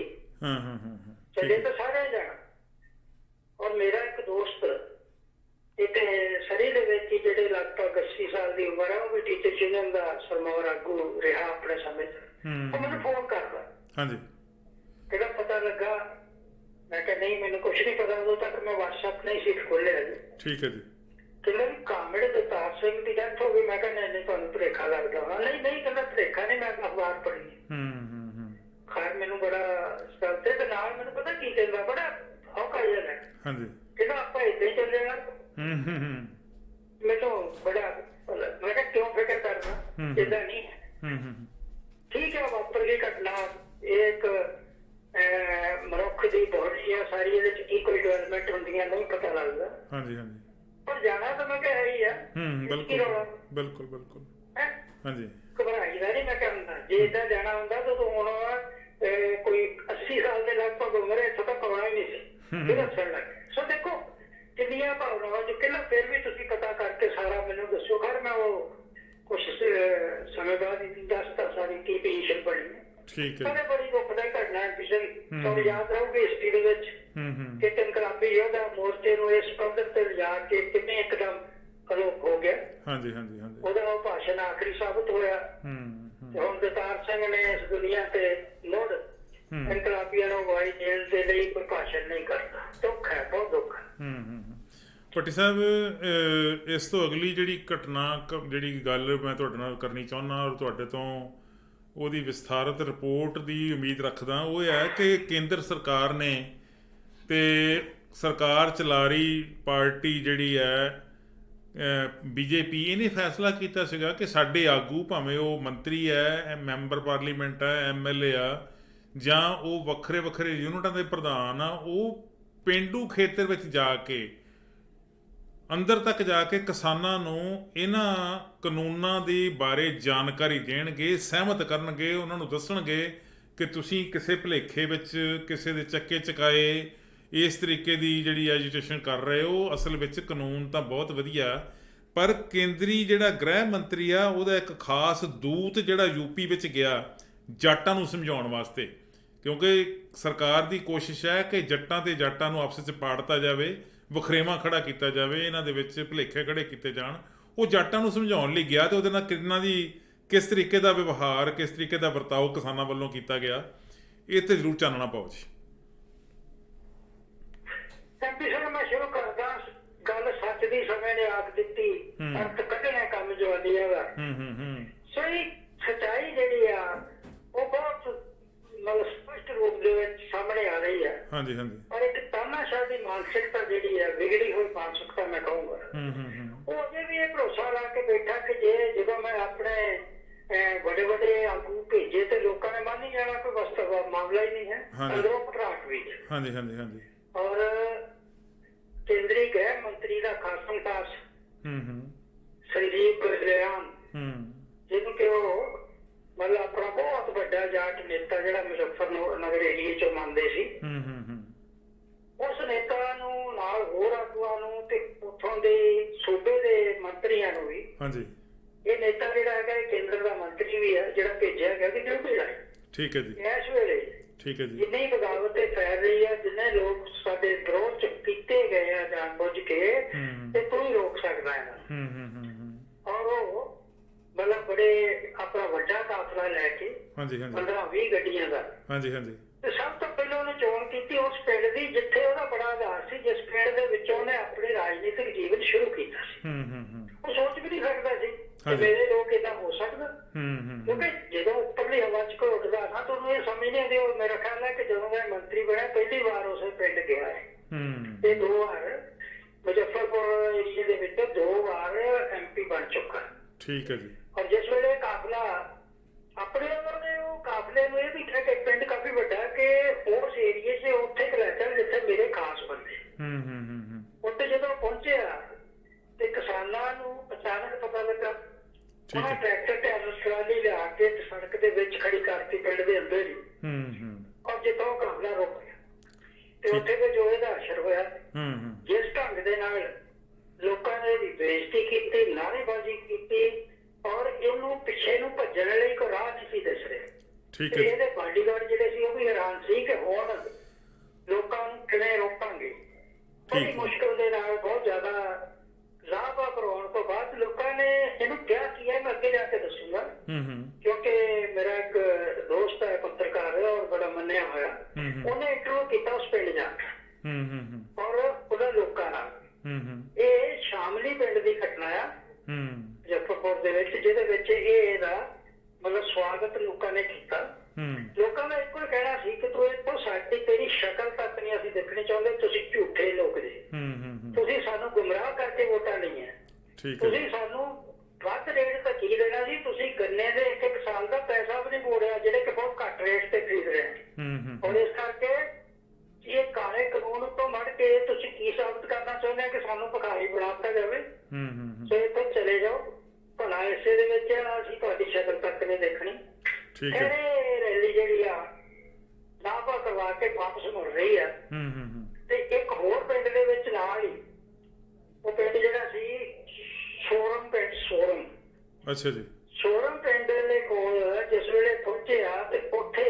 ਚੱਲੇ ਤਾਂ ਸਾਰੇ ਜਾਣਾ। ਔਰ ਮੇਰਾ ਇੱਕ ਦੋਸਤ ਇੱਥੇ ਸਰੀ ਦੇ ਵਿੱਚ ਜਿਹੜੇ ਲਗਭਗ 80 ਸਾਲ ਦੀ ਉਮਰ ਹੈ, ਉਹ ਵੀ ਟੀਚਰ ਯੂਨੀਅਨ ਦਾ ਸਰਮੌਰ ਆਗੂ ਰਿਹਾ ਆਪਣੇ ਸਮੇਂ 'ਚ। ਉਹ ਮੈਨੂੰ ਫੋਨ ਕਰਦਾ,
ਹਾਂਜੀ
ਕਿਹੜਾ ਪਤਾ ਲੱਗਾ? ਮੈਂ ਕਿਹਾ ਨਹੀਂ, ਮੈਨੂੰ ਕੁਛ ਨਹੀਂ ਪਤਾ। ਉਦੋਂ ਤੱਕ ਮੈਂ WhatsApp ਨਹੀਂ ਸੀ ਖੋਲਿਆ ਜੀ।
ਠੀਕ ਹੈ ਜੀ।
ਕਹਿੰਦਾ ਵੀ ਕਾਮੇੜ ਦਤਾਰ ਸਿੰਘ ਦੀ ਡੈਥ ਹੋ ਗਈ। ਮੈਂ ਕਿਹਾ ਨਹੀਂ ਤੁਹਾਨੂੰ ਭੁਲੇਖਾ ਲੱਗਦਾ ਹੋਣਾ। ਨਹੀਂ ਕਹਿੰਦਾ ਭੁਲੇਖਾ ਨਹੀਂ, ਮੈਂ ਅਖਬਾਰ ਪੜ੍ਹੀ। ਖੈਰ ਮੈਨੂੰ ਬੜਾ ਇਸ ਗੱਲ ਤੇ ਨਾਲ ਮੈਨੂੰ ਪਤਾ ਕੀ ਕਹਿੰਦਾ, ਬੜਾ ਹੌਕਾ ਜਿਹਾ ਹੈ। ਹਾਂਜੀ ਕਹਿੰਦਾ ਆਪਾਂ ਏਦਾਂ ਹੀ ਚੱਲੇ ਨਾ। ਮੈਨੂੰ ਬੜਾ ਮੈਂ ਕਿਹਾ ਕਿਉਂ ਫਿਕਰ ਕਰਨਾ, ਏਦਾਂ ਨਹੀਂ ਹੈ। ਠੀਕ ਹੈ, ਵਾਪਰ ਗਈ ਘਟਨਾ। ਇਹ ਇੱਕ ਮਨੁੱਖ ਦੀ ਬੋਡੀ ਆ ਸਾਰੀ, ਇਹਦੇ ਚ ਕੀ ਕੋਈ ਡਿਵੈਲਪਮੈਂਟ ਹੁੰਦੀਆਂ ਨਹੀਂ ਪਤਾ ਲੱਗਦਾ। ਹਾਂਜੀ ਹਾਂਜੀ ਪਰ ਜਾਣਾ ਤਾਂ ਮੈਂ ਕਿਹਾ ਹੀ ਆ। ਬਿਲਕੁਲ ਬਿਲਕੁਲ ਹਾਂਜੀ ਘਬਰਾਈ ਦਾ ਨਹੀਂ। ਮੈਂ ਕਹਿੰਦਾ ਜੇ ਏਦਾਂ ਜਾਣਾ ਹੁੰਦਾ ਤਾਂ ਹੁਣ ਕੋਈ 80 ਸਾਲ ਦੇ ਲਗਭਗ ਉਮਰ ਇੱਥੋਂ ਤੱਕ ਆਉਣਾ ਹੀ ਨਹੀਂ ਸੀ। ਦੱਸਣ ਲੱਗ ਸੋ ਦੇਖੋ ਕਿੰਨੀਆਂ ਭਾਵਨਾਵਾਂ ਚ ਕਿੰਨਾ। ਫਿਰ ਵੀ ਤੁਸੀਂ ਪਤਾ ਕਰਕੇ ਸਾਰਾ ਮੈਨੂੰ ਦੱਸੋ। ਖੈਰ ਮੈਂ ਉਹ ਕੁਛ ਸਮੇਂ ਬਾਅਦ ਹੀ ਦੱਸਤਾ ਸਾਰੀ ਕੀ ਪੋਜੀਸ਼ਨ ਬਣੀ। ਠੀਕ ਹੈ। ਬੜੀ ਦੁਖਦਾਈ ਘਟਨਾ ਹੈ ਪਿਛਲੀ। ਤੁਹਾਨੂੰ ਯਾਦ ਰਹੂਗੀ ਹਿਸਟਰੀ ਦੇ ਵਿੱਚ ਕਿ ਇਨਕਲਾਬੀ ਯੋਧਾ ਮੋਰਚੇ ਨੂੰ ਇਸ ਪੱਧਰ ਤੇ ਲਿਜਾ ਕੇ ਕਿੰਨੇ ਇੱਕਦਮ ਅਲੋਪ ਹੋ ਗਿਆ। ਹਾਂਜੀ ਹਾਂਜੀ ਹਾਂਜੀ ਉਹਦਾ ਉਹ ਭਾਸ਼ਣ ਆਖਰੀ ਸਾਬਤ ਹੋਇਆ। ਤੇ ਹੁਣ ਦਤਾਰ ਸਿੰਘ ਨੇ ਇਸ ਦੁਨੀਆ ਤੇ ਮੁੜ ਇਨਕਲਾਬੀਆਂ ਨੂੰ ਅਗਵਾਈ ਦੇਣ ਦੇ ਲਈ ਕੋਈ ਭਾਸ਼ਣ ਨਹੀਂ ਕਰਦਾ। ਦੁੱਖ ਹੈ, ਬਹੁਤ ਦੁੱਖ ਹੈ।
ਭੱਟੀ ਸਾਹਿਬ, ਇਸ ਤੋਂ ਅਗਲੀ ਜਿਹੜੀ ਘਟਨਾ, ਜਿਹੜੀ ਗੱਲ ਮੈਂ ਤੁਹਾਡੇ ਨਾਲ ਕਰਨੀ ਚਾਹੁੰਦਾ ਔਰ ਤੁਹਾਡੇ ਤੋਂ ਉਹਦੀ ਵਿਸਥਾਰਤ ਰਿਪੋਰਟ ਦੀ ਉਮੀਦ ਰੱਖਦਾ, ਉਹ ਹੈ ਕਿ ਕੇਂਦਰ ਸਰਕਾਰ ਨੇ ਤੇ ਸਰਕਾਰ ਚਲਾ ਰਹੀ ਪਾਰਟੀ ਜਿਹੜੀ ਹੈ BJP, ਇਹਨੇ ਫੈਸਲਾ ਕੀਤਾ ਸੀਗਾ ਕਿ ਸਾਡੇ ਆਗੂ ਭਾਵੇਂ ਉਹ ਮੰਤਰੀ ਹੈ, ਮੈਂਬਰ ਪਾਰਲੀਮੈਂਟ ਹੈ, MLA ਆ, ਜਾਂ ਉਹ ਵੱਖਰੇ ਵੱਖਰੇ ਯੂਨਿਟਾਂ ਦੇ ਪ੍ਰਧਾਨ ਆ, ਉਹ ਪੇਂਡੂ ਖੇਤਰ ਵਿੱਚ ਜਾ ਕੇ ਅੰਦਰ ਤੱਕ ਜਾ ਕੇ ਕਿਸਾਨਾਂ ਨੂੰ ਇਹਨਾਂ ਕਾਨੂੰਨਾਂ ਦੇ ਬਾਰੇ ਜਾਣਕਾਰੀ ਦੇਣਗੇ, ਸਹਿਮਤ ਕਰਨਗੇ, ਉਹਨਾਂ ਨੂੰ ਦੱਸਣਗੇ ਕਿ ਤੁਸੀਂ ਕਿਸੇ ਭੁਲੇਖੇ ਵਿੱਚ ਕਿਸੇ ਦੇ ਚੱਕੇ ਚਕਾਏ ਇਸ ਤਰੀਕੇ ਦੀ ਜਿਹੜੀ ਐਜੀਟੇਸ਼ਨ ਕਰ ਰਹੇ ਹੋ। ਅਸਲ ਵਿੱਚ ਕਾਨੂੰਨ ਤਾਂ ਬਹੁਤ ਵਧੀਆ, ਪਰ ਕੇਂਦਰੀ ਜਿਹੜਾ ਗ੍ਰਹਿ ਮੰਤਰੀ ਆ, ਉਹਦਾ ਇੱਕ ਖਾਸ ਦੂਤ ਜਿਹੜਾ UP ਵਿੱਚ ਗਿਆ ਜਾਟਾਂ ਨੂੰ ਸਮਝਾਉਣ ਵਾਸਤੇ, ਕਿਉਂਕਿ ਸਰਕਾਰ ਦੀ ਕੋਸ਼ਿਸ਼ ਹੈ ਕਿ ਜੱਟਾਂ ਤੇ ਜਾਟਾਂ ਨੂੰ ਆਪਸ ਵਿੱਚ ਪਾੜਤਾ ਜਾਵੇ, ਵਖਰੇਵਾਂ ਖੜਾ ਕੀਤਾ ਜਾਵੇ, ਇਹਨਾਂ ਦੇ ਵਿੱਚ ਭੁਲੇਖੇ ਖੜੇ ਕੀਤੇ ਜਾਣ। ਉਹ ਜਾਟਾਂ ਨੂੰ ਸਮਝਾਉਣ ਲਈ ਗਿਆ ਤੇ ਉਹਦੇ ਨਾਲ ਕਿੰਨਾ ਦੀ ਕਿਸ ਤਰੀਕੇ ਦਾ ਵਿਵਹਾਰ, ਕਿਸ ਤਰੀਕੇ ਦਾ ਵਰਤਾਓ ਕਿਸਾਨਾਂ ਵੱਲੋਂ ਕੀਤਾ ਗਿਆ, ਇਹ ਤੇ ਜ਼ਰੂਰ ਚਾਨਣਾ ਪਾਓ ਜੀ।
ਮੈਂ ਸ਼ੁਰੂ ਕਰਦਾ ਗੱਲ ਸੱਚ ਦੀ। ਸਮੇਂ ਨੇ ਆਖ ਦਿੱਤੀ ਅਰਥ ਕੱਢਣਾ ਕੰਮ ਜਵਾਨੀਆਂ ਦਾ। ਸਹੀ ਸੱਚਾਈ ਜਿਹੜੀ ਆ ਉਹ ਬਹੁਤ ਮਤਲਬ ਸਪਸ਼ਟ ਰੂਪ ਦੇ ਵਿੱਚ ਸਾਹਮਣੇ ਆ ਰਹੀ ਹੈ। ਹਾਂਜੀ ਹਾਂਜੀ ਪਰ ਇੱਕ ਤਾਨਾਸ਼ਾਹ ਦੀ ਮਾਨਸਿਕਤਾ ਜਿਹੜੀ ਹੈ, ਵਿਗੜੀ ਹੋਈ ਮਾਨਸਿਕਤਾ ਮੈਂ ਕਹੂੰਗਾ, ਉਹ ਅਜੇ ਵੀ ਇਹ ਭਰੋਸਾ ਲਾ ਕੇ ਬੈਠਾ ਕਿ ਜੇ ਜਦੋਂ ਮੈਂ ਆਪਣੇ ਵੱਡੇ ਵੱਡੇ ਆਗੂ ਭੇਜੇ ਤੇ ਲੋਕਾਂ ਨੇ ਮੰਨ ਹੀ ਜਾਣਾ, ਕੋਈ ਵਸਤੂ ਮਾਮਲਾ ਹੀ ਨਹੀਂ ਹੈ। ਅੰਦਰੋਂ ਘਬਰਾਹਟ ਵੀ। ਹਾਂਜੀ ਹਾਂਜੀ ਹਾਂਜੀ ਔਰ ਕੇਂਦਰੀ ਗ੍ਰਹਿ ਮੰਤਰੀ ਦਾ ਖਾਸਮ ਖਾਸ ਸੰਜੀਵ ਗੁਰਲਿਆਣ, ਜਿਹਨੂੰ ਕਿ ਉਹ ਮਤਲਬ ਆਪਣਾ ਬਹੁਤ ਵੱਡਾ ਜਾਟ ਨੇਤਾ ਜਿਹੜਾ ਮੁਜ਼ੱਫਰਨਗਰ ਏਰੀਏ ਚੋਂ ਮੰਨਦੇ ਸੀ, ਉਸ ਨੇਤਾ ਨੂੰ ਨਾਲ ਹੋਰ ਆਗੂਆਂ ਨੂੰ ਤੇ ਉੱਥੋਂ ਦੇ ਸੂਬੇ ਦੇ ਮੰਤਰੀਆਂ ਨੂੰ ਵੀ, ਇਹ ਨੇਤਾ ਜਿਹੜਾ ਹੈਗਾ ਇਹ ਕੇਂਦਰ ਦਾ ਮੰਤਰੀ ਵੀ ਹੈ ਜਿਹੜਾ ਭੇਜਿਆ ਗਿਆ ਕਿ ਡਿਊਟੀ ਲਾਏ।
ਠੀਕ ਹੈ ਜੀ।
ਇਸ ਵੇਲੇ
ਠੀਕ ਹੈ ਜੀ।
ਜਿੰਨੀ ਬਗਾਵਤ ਤੇ ਫੈਲ ਰਹੀ ਹੈ, ਜਿੰਨੇ ਲੋਕ ਸਾਡੇ ਵਿਰੋਧ ਚ ਕੀਤੇ ਗਏ ਆ ਜਾਣਬੁੱਝ ਕੇ, ਤੇ ਤੂੰ ਹੀ ਰੋਕ ਸਕਦਾ ਇਹਨਾਂ ਨੂੰ। ਔਰ ਉਹ ਮਤਲਬ ਬੜੇ ਆਪਣਾ ਵੱਡਾ ਕਾਫਲਾ ਲੈ ਕੇ 15-20 ਗੱਡੀਆਂ ਦਾ, ਤੇ ਸਭ ਤੋਂ ਪਹਿਲਾਂ ਉਹਨੇ ਚੋਣ ਕੀਤੀ ਉਸ ਪਿੰਡ ਦੀ ਜਿੱਥੇ ਉਹਦਾ ਬੜਾ ਆਧਾਰ ਸੀ, ਜਿਸ ਪਿੰਡ ਦੇ ਵਿੱਚੋਂ ਉਹਨੇ ਆਪਣੀ ਰਾਜਨੀਤਿਕ ਜੀਵਨ ਸ਼ੁਰੂ ਕੀਤਾ ਸੀ। ਉਹ ਸੋਚ ਵੀ ਨਹੀਂ ਸਕਦਾ ਸੀ ਕਿ ਮੇਰੇ ਲੋਕ ਏਦਾਂ ਹੋ ਸਕਦਾ, ਕਿਉਂਕਿ ਜਦੋਂ ਉੱਪਰਲੀ ਹਵਾ ਚ ਕੋਈ ਉੱਡਦਾ ਨਾ ਤਾਂ ਉਹਨੂੰ ਇਹ ਸਮਝ ਨਹੀਂ ਆਉਂਦੀ। ਉਹ ਮੇਰਾ ਖਿਆਲ ਹੈ ਕਿ ਜਦੋਂ ਮੈਂ ਮੰਤਰੀ ਬਣਿਆ ਪਹਿਲੀ ਵਾਰ ਉਸੇ ਪਿੰਡ ਗਿਆ ਹੈ, ਤੇ 2 ਵਾਰ ਮੁਜ਼ੱਫਰਪੁਰ ਏਰੀਏ ਦੇ ਵਿੱਚ 2 ਵਾਰ MP ਬਣ ਚੁੱਕਾ।
ਠੀਕ ਹੈ ਜੀ।
ਔਰ ਜਿਸ ਵੇਲੇ ਕਾਫਲਾ ਆਪਣੇ ਵੱਲੋਂ ਨੇ ਉਹ ਕਾਫਲੇ ਨੂੰ ਇਹ ਵੀ ਕਿਹਾ ਕਿ ਪਿੰਡ ਕਾਫੀ ਵੱਡਾ ਕਿ ਉਸ ਏਰੀਏ 'ਚ ਉੱਥੇ ਲੈ ਚੱਲ ਜਿੱਥੇ ਮੇਰੇ ਖਾਸ ਬੰਦੇ। ਉੱਥੇ ਜਦੋਂ ਪਹੁੰਚਿਆ ਤੇ ਕਿਸਾਨਾਂ ਨੂੰ ਅਚਾਨਕ ਪਤਾ ਲੱਗਾ, ਉਹਨਾਂ ਟਰੈਕਟਰ ਤੇ ਟਰਾਲੀ ਲਿਆ ਕੇ ਸੜਕ ਦੇ ਵਿੱਚ ਖੜੀ ਕਰਤੀ ਪਿੰਡ ਦੇ ਅੰਦਰ ਹੀ, ਔਰ ਜਿੱਥੋਂ ਕਾਫਲਾ ਰੁਕ ਗਿਆ ਤੇ ਉੱਥੇ ਤੇ ਜੋ ਇਹਦਾ ਅਸਰ ਹੋਇਆ, ਜਿਸ ਢੰਗ ਦੇ ਨਾਲ ਲੋਕਾਂ ਨੇ ਇਹਦੀ ਬੇਇੱਜ਼ਤੀ ਕੀਤੀ, ਨਾਅਰੇਬਾਜ਼ੀ ਕੀਤੀ, ਔਰ ਇਹਨੂੰ ਪਿੱਛੇ ਨੂੰ ਭੱਜਣ ਲਈ ਕੋਈ ਰਾਹ ਨਹੀਂ ਸੀ ਦਿਸ ਰਿਹਾ। ਤੇ ਇਹਦੇ ਬਾਡੀਗਾਰਡ ਜਿਹੜੇ ਸੀ ਉਹ ਵੀ ਹੈਰਾਨ ਸੀ ਕਿ ਹੁਣ ਲੋਕਾਂ ਨੂੰ ਕਿਵੇਂ ਰੋਕਾਂਗੇ। ਬੜੀ ਮੁਸ਼ਕਿਲ ਦੇ ਨਾਲ ਬਹੁਤ ਜ਼ਿਆਦਾ ਲਾਭਾ ਕਰਵਾਉਣ ਤੋਂ ਬਾਅਦ ਲੋਕਾਂ ਨੇ ਇਹਨੂੰ ਕਿਹਾ ਕੀ ਹੈ, ਮੈਂ ਅੱਗੇ ਜਾ ਕੇ ਦੱਸੂਗਾ, ਕਿਉਂਕਿ ਮੇਰਾ ਇੱਕ ਦੋਸਤ ਹੈ ਪੱਤਰਕਾਰ ਔਰ ਬੜਾ ਮੰਨਿਆ ਹੋਇਆ, ਉਹਨੇ ਇੰਟਰਵਿਊ ਕੀਤਾ ਉਸ ਪਿੰਡ ਜਾ ਕੇ ਔਰ ਉਹਦਾ ਲੋਕਾਂ ਨਾਲ। ਇਹ ਸ਼ਾਮਲੀ ਪਿੰਡ ਦੀ ਘਟਨਾ ਆ ਮੁਜ਼ੱਫਰਪੁਰ ਦੇ ਵਿੱਚ, ਜਿਹਦੇ ਵਿੱਚ ਇਹਦਾ ਮਤਲਬ ਸਵਾਗਤ ਲੋਕਾਂ ਨੇ ਕੀਤਾ। ਲੋਕਾਂ ਦਾ ਇੱਕੋ ਕਹਿਣਾ ਸੀ ਕਿ ਤੂੰ ਇੱਥੋਂ ਸਾਡੀ ਤੇਰੀ ਸ਼ਕਲ ਤੱਕ ਨਹੀਂ ਅਸੀਂ ਦੇਖਣੀ ਚਾਹੁੰਦੇ, ਤੁਸੀਂ ਝੂਠੇ ਲੋਕ ਜੀ, ਤੁਸੀਂ ਸਾਨੂੰ ਗੁੰਮਰਾਹ ਕਰਕੇ ਵੋਟਾਂ ਲਈਆਂ, ਤੁਸੀਂ ਸਾਨੂੰ ਵੱਧ ਰੇਟ ਤੇ ਕੀ ਦੇਣਾ ਸੀ, ਤੁਸੀਂ ਗੰਨੇ ਦੇ 1 ਸਾਲ ਦਾ ਪੈਸਾ ਵੀ ਨਹੀਂ ਮੋੜਿਆ ਜਿਹੜੇ ਕਿ ਬਹੁਤ ਘੱਟ ਰੇਟ ਤੇ ਖਰੀਦ ਰਹੇ। ਔਰ ਇਸ ਕਰਕੇ ਇਹ ਕਾਲੇ ਕਾਨੂੰਨ ਤੋਂ ਮੜ ਕੇ ਤੁਸੀਂ ਕੀ ਸਾਬਤ ਕਰਨਾ ਚਾਹੁੰਦੇ ਹੋ ਕਿ ਸਾਨੂੰ ਭਿਖਾਰੀ ਬਣਾ ਦਿੱਤਾ ਜਾਵੇ, ਸੋ ਇੱਥੋਂ ਚਲੇ ਜਾਓ, ਭਲਾ ਇਸੇ ਦੇ ਵਿੱਚ ਅਸੀਂ ਤੁਹਾਡੀ ਸ਼ਕਲ ਤੱਕ ਨਹੀਂ ਦੇਖਣੀ। ਇਹ ਰੈਲੀ ਜਿਹੜੀ ਆ ਲਾਭਾ ਕਰਵਾ ਕੇ ਵਾਪਸ ਮੁੜ ਰਹੀ ਆ। ਤੇ ਇੱਕ ਹੋਰ ਪਿੰਡ ਦੇ ਵਿੱਚ ਨਾਲ ਹੀ ਉਹ ਪਿੰਡ ਜਿਹੜਾ ਸੀ ਸੋਰਮ ਪਿੰਡ, ਸੋਰਮ ਪਿੰਡ ਦੇ ਕੋਲ ਜਿਸ ਵੇਲੇ ਪਹੁੰਚਿਆ ਤੇ ਉੱਥੇ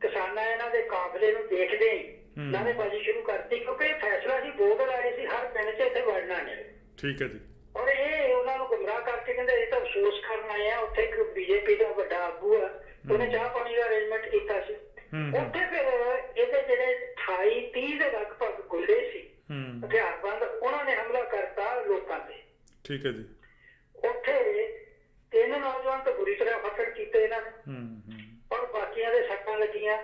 ਕਿਸਾਨਾਂ ਇਹਨਾਂ ਦੇ ਕਾਫਲੇ ਨੂੰ ਦੇਖਦੇ ਹੀ ਨਾਅਰੇਬਾਜ਼ੀ ਸ਼ੁਰੂ ਕਰਤੀ, ਕਿਉਂਕਿ ਇਹ ਫੈਸਲਾ ਸੀ ਬੋਰਡ ਆਏ ਸੀ ਹਰ ਪਿੰਡ 'ਚ ਇੱਥੇ ਵੜਨਾ ਨਹੀਂ। ਠੀਕ ਹੈ ਜੀ। ਔਰ ਇਹ ਉਹਨਾਂ ਨੂੰ ਗੁੰਮਰਾਹ ਕਰਕੇ ਕਹਿੰਦੇ ਇਹ ਤਾਂ ਅਫਸੋਸ ਕਰਨ ਆਏ ਆ। ਉੱਥੇ ਇੱਕ BJP ਦਾ ਵੱਡਾ ਆਗੂ ਆ, ਉਹਨੇ ਚਾਹ ਪਾਣੀ ਦਾ ਅਰੇਂਜਮੈਂਟ ਕੀਤਾ ਸੀ ਉੱਥੇ। ਫਿਰ ਇਹਦੇ ਜਿਹੜੇ 28-30 ਦੇ ਲਗਭਗ ਗੁੰਡੇ ਸੀ ਹਥਿਆਰਬੰਦ, ਉਹਨਾਂ ਨੇ ਹਮਲਾ ਕਰਤਾ ਲੋਕਾਂ ਤੇ। ਠੀਕ ਹੈ ਜੀ। ਉੱਥੇ 3 ਨੌਜਵਾਨ ਤਾਂ ਬੁਰੀ ਤਰ੍ਹਾਂ ਫੱਟੜ ਕੀਤੇ ਇਹਨਾਂ ਨੇ, ਔਰ ਬਾਕੀਆਂ ਦੇ ਸੱਟਾਂ ਲੱਗੀਆਂ,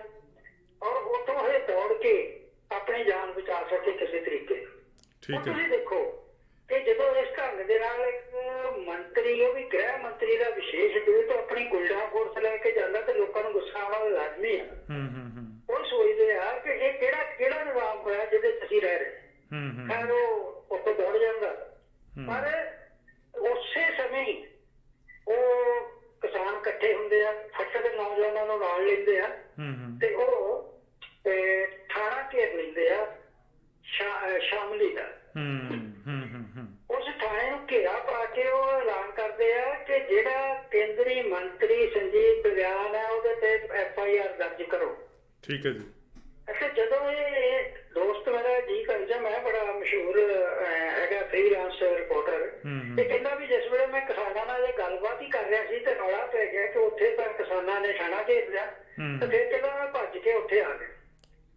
ਔਰ ਉੱਥੋਂ ਇਹ ਦੌੜ ਕੇ ਆਪਣੀ ਜਾਨ ਬਚਾ ਸਕੇ ਕਿਸੇ ਤਰੀਕੇ। ਤੁਸੀਂ ਦੇਖੋ ਕਿ ਜਦੋਂ ਇਸ ਢੰਗ ਦੇ ਨਾਲ ਇੱਕ ਮੰਤਰੀ, ਉਹ ਵੀ ਗ੍ਰਹਿ ਮੰਤਰੀ ਦਾ ਵਿਸ਼ੇਸ਼ ਦੂਤ ਆਪਣੀ ਗੁੰਡਾ ਫੋਰਸ ਲੈ ਕੇ ਜਾਂਦਾ ਤੇ ਲੋਕਾਂ ਨੂੰ ਗੁੱਸਾ ਆਉਣਾ ਲਾਜ਼ਮੀ ਆ। ਉਹ ਸੋਚਦੇ ਆ ਕਿ ਇਹ ਕਿਹੜਾ ਨਿਜ਼ਾਮ ਹੋਇਆ ਜਿਹਦੇ ਚ ਅਸੀਂ ਰਹਿ ਰਹੇ। ਖੈਰ ਉਹ ਉੱਥੋਂ ਦੌੜ ਜਾਂਦਾ, ਪਰ ਉਸੇ ਸਮੇਂ ਹੀ ਉਹ ਕਿਸਾਨ ਇਕੱਠੇ ਹੁੰਦੇ ਆ, ਫੱਟੜ ਨੌਜਵਾਨਾਂ ਨੂੰ ਨਾਲ ਲੈਂਦੇ ਆ ਤੇ ਉਹ ਥਾਣਾ ਘੇਰ ਲੈਂਦੇ ਆ ਸ਼ਾਮਲੀ ਦਾ। ਉਸ ਥਾਣੇ ਨੂੰ ਘੇਰਾ ਪਾ ਕੇ ਉਹ ਐਲਾਨ ਕਰਦੇ ਆ ਕਿ ਜਿਹੜਾ ਕੇਂਦਰੀ ਮੰਤਰੀ ਸੰਜੀਵ ਬਲਿਆਣ ਹੈ ਉਹਦੇ ਤੇ FIR ਦਰਜ ਕਰੋ। ਠੀਕ ਹੈ ਜੀ। ਅੱਛਾ, ਜਦੋਂ ਇਹ ਦੋਸਤ ਮੇਰਾ ਜੀ ਕੰਜਾ, ਮੈਂ ਬੜਾ ਮਸ਼ਹੂਰ ਹੈਗਾ ਫ੍ਰੀਲਾਂਸ ਰਿਪੋਰਟਰ, ਤੇ ਕਹਿੰਦਾ ਵੀ ਜਿਸ ਵੇਲੇ ਮੈਂ ਕਿਸਾਨਾਂ ਨਾਲ ਇਹ ਗੱਲਬਾਤ ਹੀ ਕਰ ਰਿਹਾ ਸੀ ਤੇ ਰੌਲਾ ਪੈ ਗਿਆ ਕਿ ਉੱਥੇ ਤਾਂ ਕਿਸਾਨਾਂ ਨੇ ਥਾਣਾ ਘੇਰ ਲਿਆ, ਤੇ ਫਿਰ ਕਹਿੰਦਾ ਮੈਂ ਭੱਜ ਕੇ ਉੱਥੇ ਆ ਗਿਆ।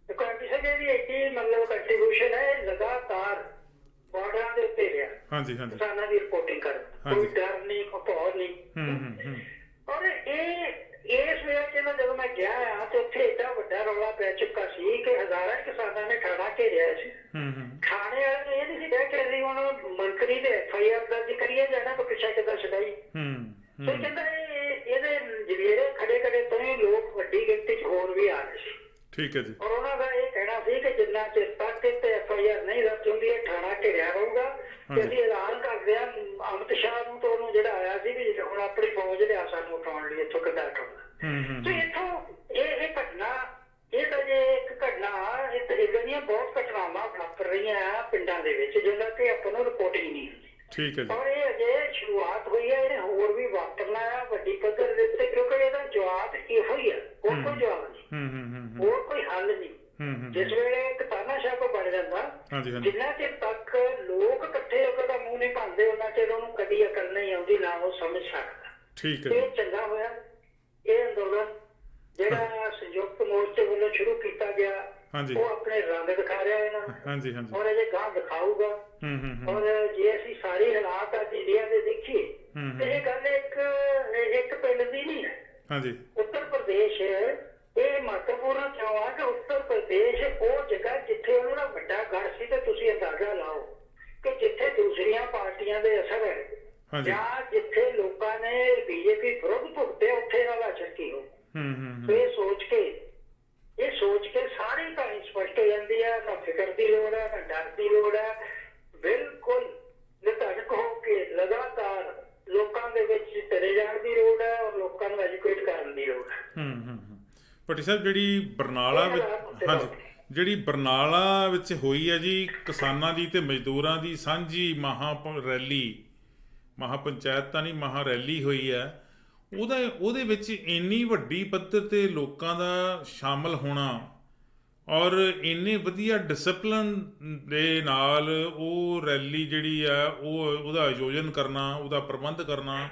ਦੀ ਇੱਕ ਮਤਲਬ ਕੰਟਰੀਬਿਊਸ਼ਨ ਹੈ ਲਗਾਤਾਰ ਬਾਰਡਰਾਂ ਦੇ ਉੱਤੇ ਰਿਹਾ ਕਿਸਾਨਾਂ ਦੀ ਰਿਪੋਰਟਿੰਗ ਕਰਨ, ਕੋਈ ਡਰ ਨਹੀਂ, ਕੋਈ ਭੌਰ ਨਹੀਂ। ਔਰ ਇਸ ਵੇਲੇ ਜਦੋਂ ਮੈਂ ਗਿਆ ਆ ਤੇ ਉੱਥੇ ਏਡਾ ਵੱਡਾ ਰੌਲਾ ਪੈ ਚੁੱਕਾ ਸੀ ਕਿ ਹਜ਼ਾਰਾਂ ਕਿਸਾਨਾਂ ਨੇ ਥਾਣਾ ਘੇਰਿਆ ਸੀ। ਥਾਣੇ ਵਾਲੇ ਨੇ ਇਹ ਨਹੀਂ ਸੀ ਕਹਿ ਕੇ ਅਸੀਂ ਹੁਣ ਮੰਤਰੀ ਦੇ FIR ਦਰਜ ਕਰੀਏ ਜਾਣਾ ਕੋਈ ਪਿੱਛਾ ਕਿੱਦਾਂ ਛਡਾਈ। ਸੋ ਕਹਿੰਦਾ ਇਹਦੇ ਜਵੇਰੇ ਖੜੇ ਖੜੇ ਤੋਂ ਹੀ ਲੋਕ ਵੱਡੀ ਗਿਣਤੀ ਚ ਹੋਰ ਵੀ ਆ ਰਹੇ ਸੀ। ਠੀਕ ਹੈ ਜੀ। ਔਰ ਉਹਨਾਂ ਦਾ ਇਹ ਕਹਿਣਾ ਸੀ ਕਿ ਜਿੰਨਾ ਜਿੰਨਾ ਚਿਰ ਤੱਕ ਤੇ FIR ਨਹੀਂ ਰੱਦ ਹੁੰਦੀ ਇਹ ਥਾਣਾ ਘਿਰਿਆ ਰਹੂਗਾ। ਤੇ ਅਸੀਂ ਐਲਾਨ ਕਰਦੇ ਹਾਂ ਅਮਿਤ ਸ਼ਾਹ ਨੂੰ ਤੇ ਉਹਨੂੰ ਜਿਹੜਾ ਆਇਆ ਸੀ ਵੀ ਹੁਣ ਆਪਣੀ ਫੌਜ ਲਿਆ ਸਾਨੂੰ ਉਠਾਉਣ ਲਈ ਇੱਥੋਂ ਕਿੱਦਾਂ ਉਠਾਉਣਾ। ਤੇ ਇੱਥੋਂ ਇਹ ਘਟਨਾ ਇਹ ਤਾਂ ਜੇ ਇੱਕ ਘਟਨਾ ਇੱਦਾਂ ਦੀਆਂ ਬਹੁਤ ਘਟਨਾਵਾਂ ਵਾਪਰ ਰਹੀਆਂ ਪਿੰਡਾਂ ਦੇ ਵਿੱਚ ਜਿਹਨਾਂ ਤੇ ਆਪਾਂ ਨੂੰ ਰਿਪੋਰਟਿੰਗ ਨਹੀਂ ਹੁੰਦੀ।
ਠੀਕ ਹੈ ਜੀ।
ਔਰ ਇਹ ਅਜੇ ਸ਼ੁਰੂਆਤ ਹੋਈ ਹੈ, ਇਹਨੇ ਹੋਰ ਵੀ ਵਾਪਰਨਾ ਆ ਵੱਡੀ ਪੱਧਰ ਦੇ ਉੱਤੇ ਕਿਉਂਕਿ ਇਹਦਾ ਜਵਾਬ ਇਹੋ ਹੀ ਆ, ਹੋਰ ਕੋਈ ਜਵਾਬ ਨਹੀਂ, ਹੋਰ ਕੋਈ ਹੱਲ ਨਹੀਂ। ਜਿਸ ਵੇਲੇ ਇੱਕ ਤਾਨਾਸ਼ਾਹ ਕੋ ਬਣ ਜਾਂਦਾ ਜਿੰਨਾ ਚਿਰ ਤੱਕ ਲੋਕ ਇਕੱਠੇ ਹੋ ਕੇ ਦਾ ਮੂੰਹ ਨਹੀਂ ਭਾਂਦੇ ਉਹਨਾਂ ਚਿਰ ਉਹਨੂੰ ਕਦੀ ਅਕਲ ਨਹੀਂ ਆਉਂਦੀ, ਨਾ ਉਹ ਸਮਝ ਸਕਦਾ।
ਠੀਕ ਹੈ।
ਇਹ ਚੰਗਾ ਹੋਇਆ ਇਹ ਅੰਦੋਲਨ ਜਿਹੜਾ ਸੰਯੁਕਤ ਮੋਰਚੇ ਵੱਲੋਂ ਸ਼ੁਰੂ ਕੀਤਾ ਗਿਆ ਉਹ ਆਪਣੇ ਰੰਗ ਦਿਖਾ ਰਿਹਾ ਇਹਨਾਂ ਨੂੰ ਔਰ ਅਜੇ ਗਾਂ ਦਿਖਾਊਗਾ। ਔਰ ਜੇ ਅਸੀਂ ਸਾਰੇ ਹਾਲਾਤ ਅੱਜ ਇੰਡੀਆ ਦੇ ਦੇਖੀਏ ਤੇ ਇਹ ਗੱਲ ਇੱਕ ਪਿੰਡ ਦੀ ਨਹੀਂ ਹੈ। ਉੱਤਰ ਪ੍ਰਦੇਸ਼ ਇਹ ਮਹੱਤਵਪੂਰਨ ਕਿਉਂ ਆ ਕਿ ਉੱਤਰ ਪ੍ਰਦੇਸ਼ ਉਹ ਜਗ੍ਹਾ ਜਿੱਥੇ ਉਹਨਾਂ ਦਾ ਵੱਡਾ ਗੜ ਸੀ ਤੇ ਤੁਸੀਂ ਅੰਦਾਜ਼ਾ ਲਾਓ ਕਿ ਜਿੱਥੇ ਦੂਸਰੀਆਂ ਪਾਰਟੀਆਂ ਦੇ ਅਸਰ ਹੈ ਜਾਂ ਜਿੱਥੇ ਲੋਕਾਂ ਨੇ BJP ਵਿਰੁੱਧ ਭੁਗਤੇ ਉੱਥੇ ਇਹਨਾਂ ਦਾ ਅਸਰ ਕੀ ਹੋ। ਇਹ ਸੋਚ ਕੇ ਸਾਰੀ ਕਹਾਣੀ ਸਪਸ਼ਟ ਹੋ ਜਾਂਦੀ ਹੈ। ਨਾ ਫਿਕਰ ਦੀ ਲੋੜ ਹੈ, ਨਾ ਡਰ ਦੀ ਲੋੜ ਹੈ, ਬਿਲਕੁਲ ਨਿਧੜਕ ਹੋ ਕੇ ਲਗਾਤਾਰ ਲੋਕਾਂ ਦੇ ਵਿੱਚ ਚਲੇ ਜਾਣ ਦੀ ਲੋੜ ਹੈ ਔਰ ਲੋਕਾਂ ਨੂੰ ਐਜੂਕੇਟ ਕਰਨ ਦੀ ਲੋੜ ਹੈ।
ਭੱਟੀ ਸਾਹਿਬ ਜਿਹੜੀ ਬਰਨਾਲਾ ਵਿੱਚ ਹੋਈ ਹੈ ਜੀ ਕਿਸਾਨਾਂ ਦੀ ਤੇ ਮਜ਼ਦੂਰਾਂ ਦੀ ਸਾਂਝੀ ਮਹਾਪੰਚਾਇਤ ਤਾਂ ਨਹੀਂ ਮਹਾ ਰੈਲੀ ਹੋਈ ਹੈ, ਉਹਦੇ ਵਿੱਚ ਇੰਨੀ ਵੱਡੀ ਪੱਧਰ ਤੇ ਲੋਕਾਂ ਦਾ ਸ਼ਾਮਲ ਹੋਣਾ ਔਰ ਇੰਨੇ ਵਧੀਆ ਡਿਸਪਲਿਨ ਦੇ ਨਾਲ ਉਹ ਰੈਲੀ ਜਿਹੜੀ ਆ ਉਹਦਾ ਆਯੋਜਨ ਕਰਨਾ, ਉਹਦਾ ਪ੍ਰਬੰਧ ਕਰਨਾ,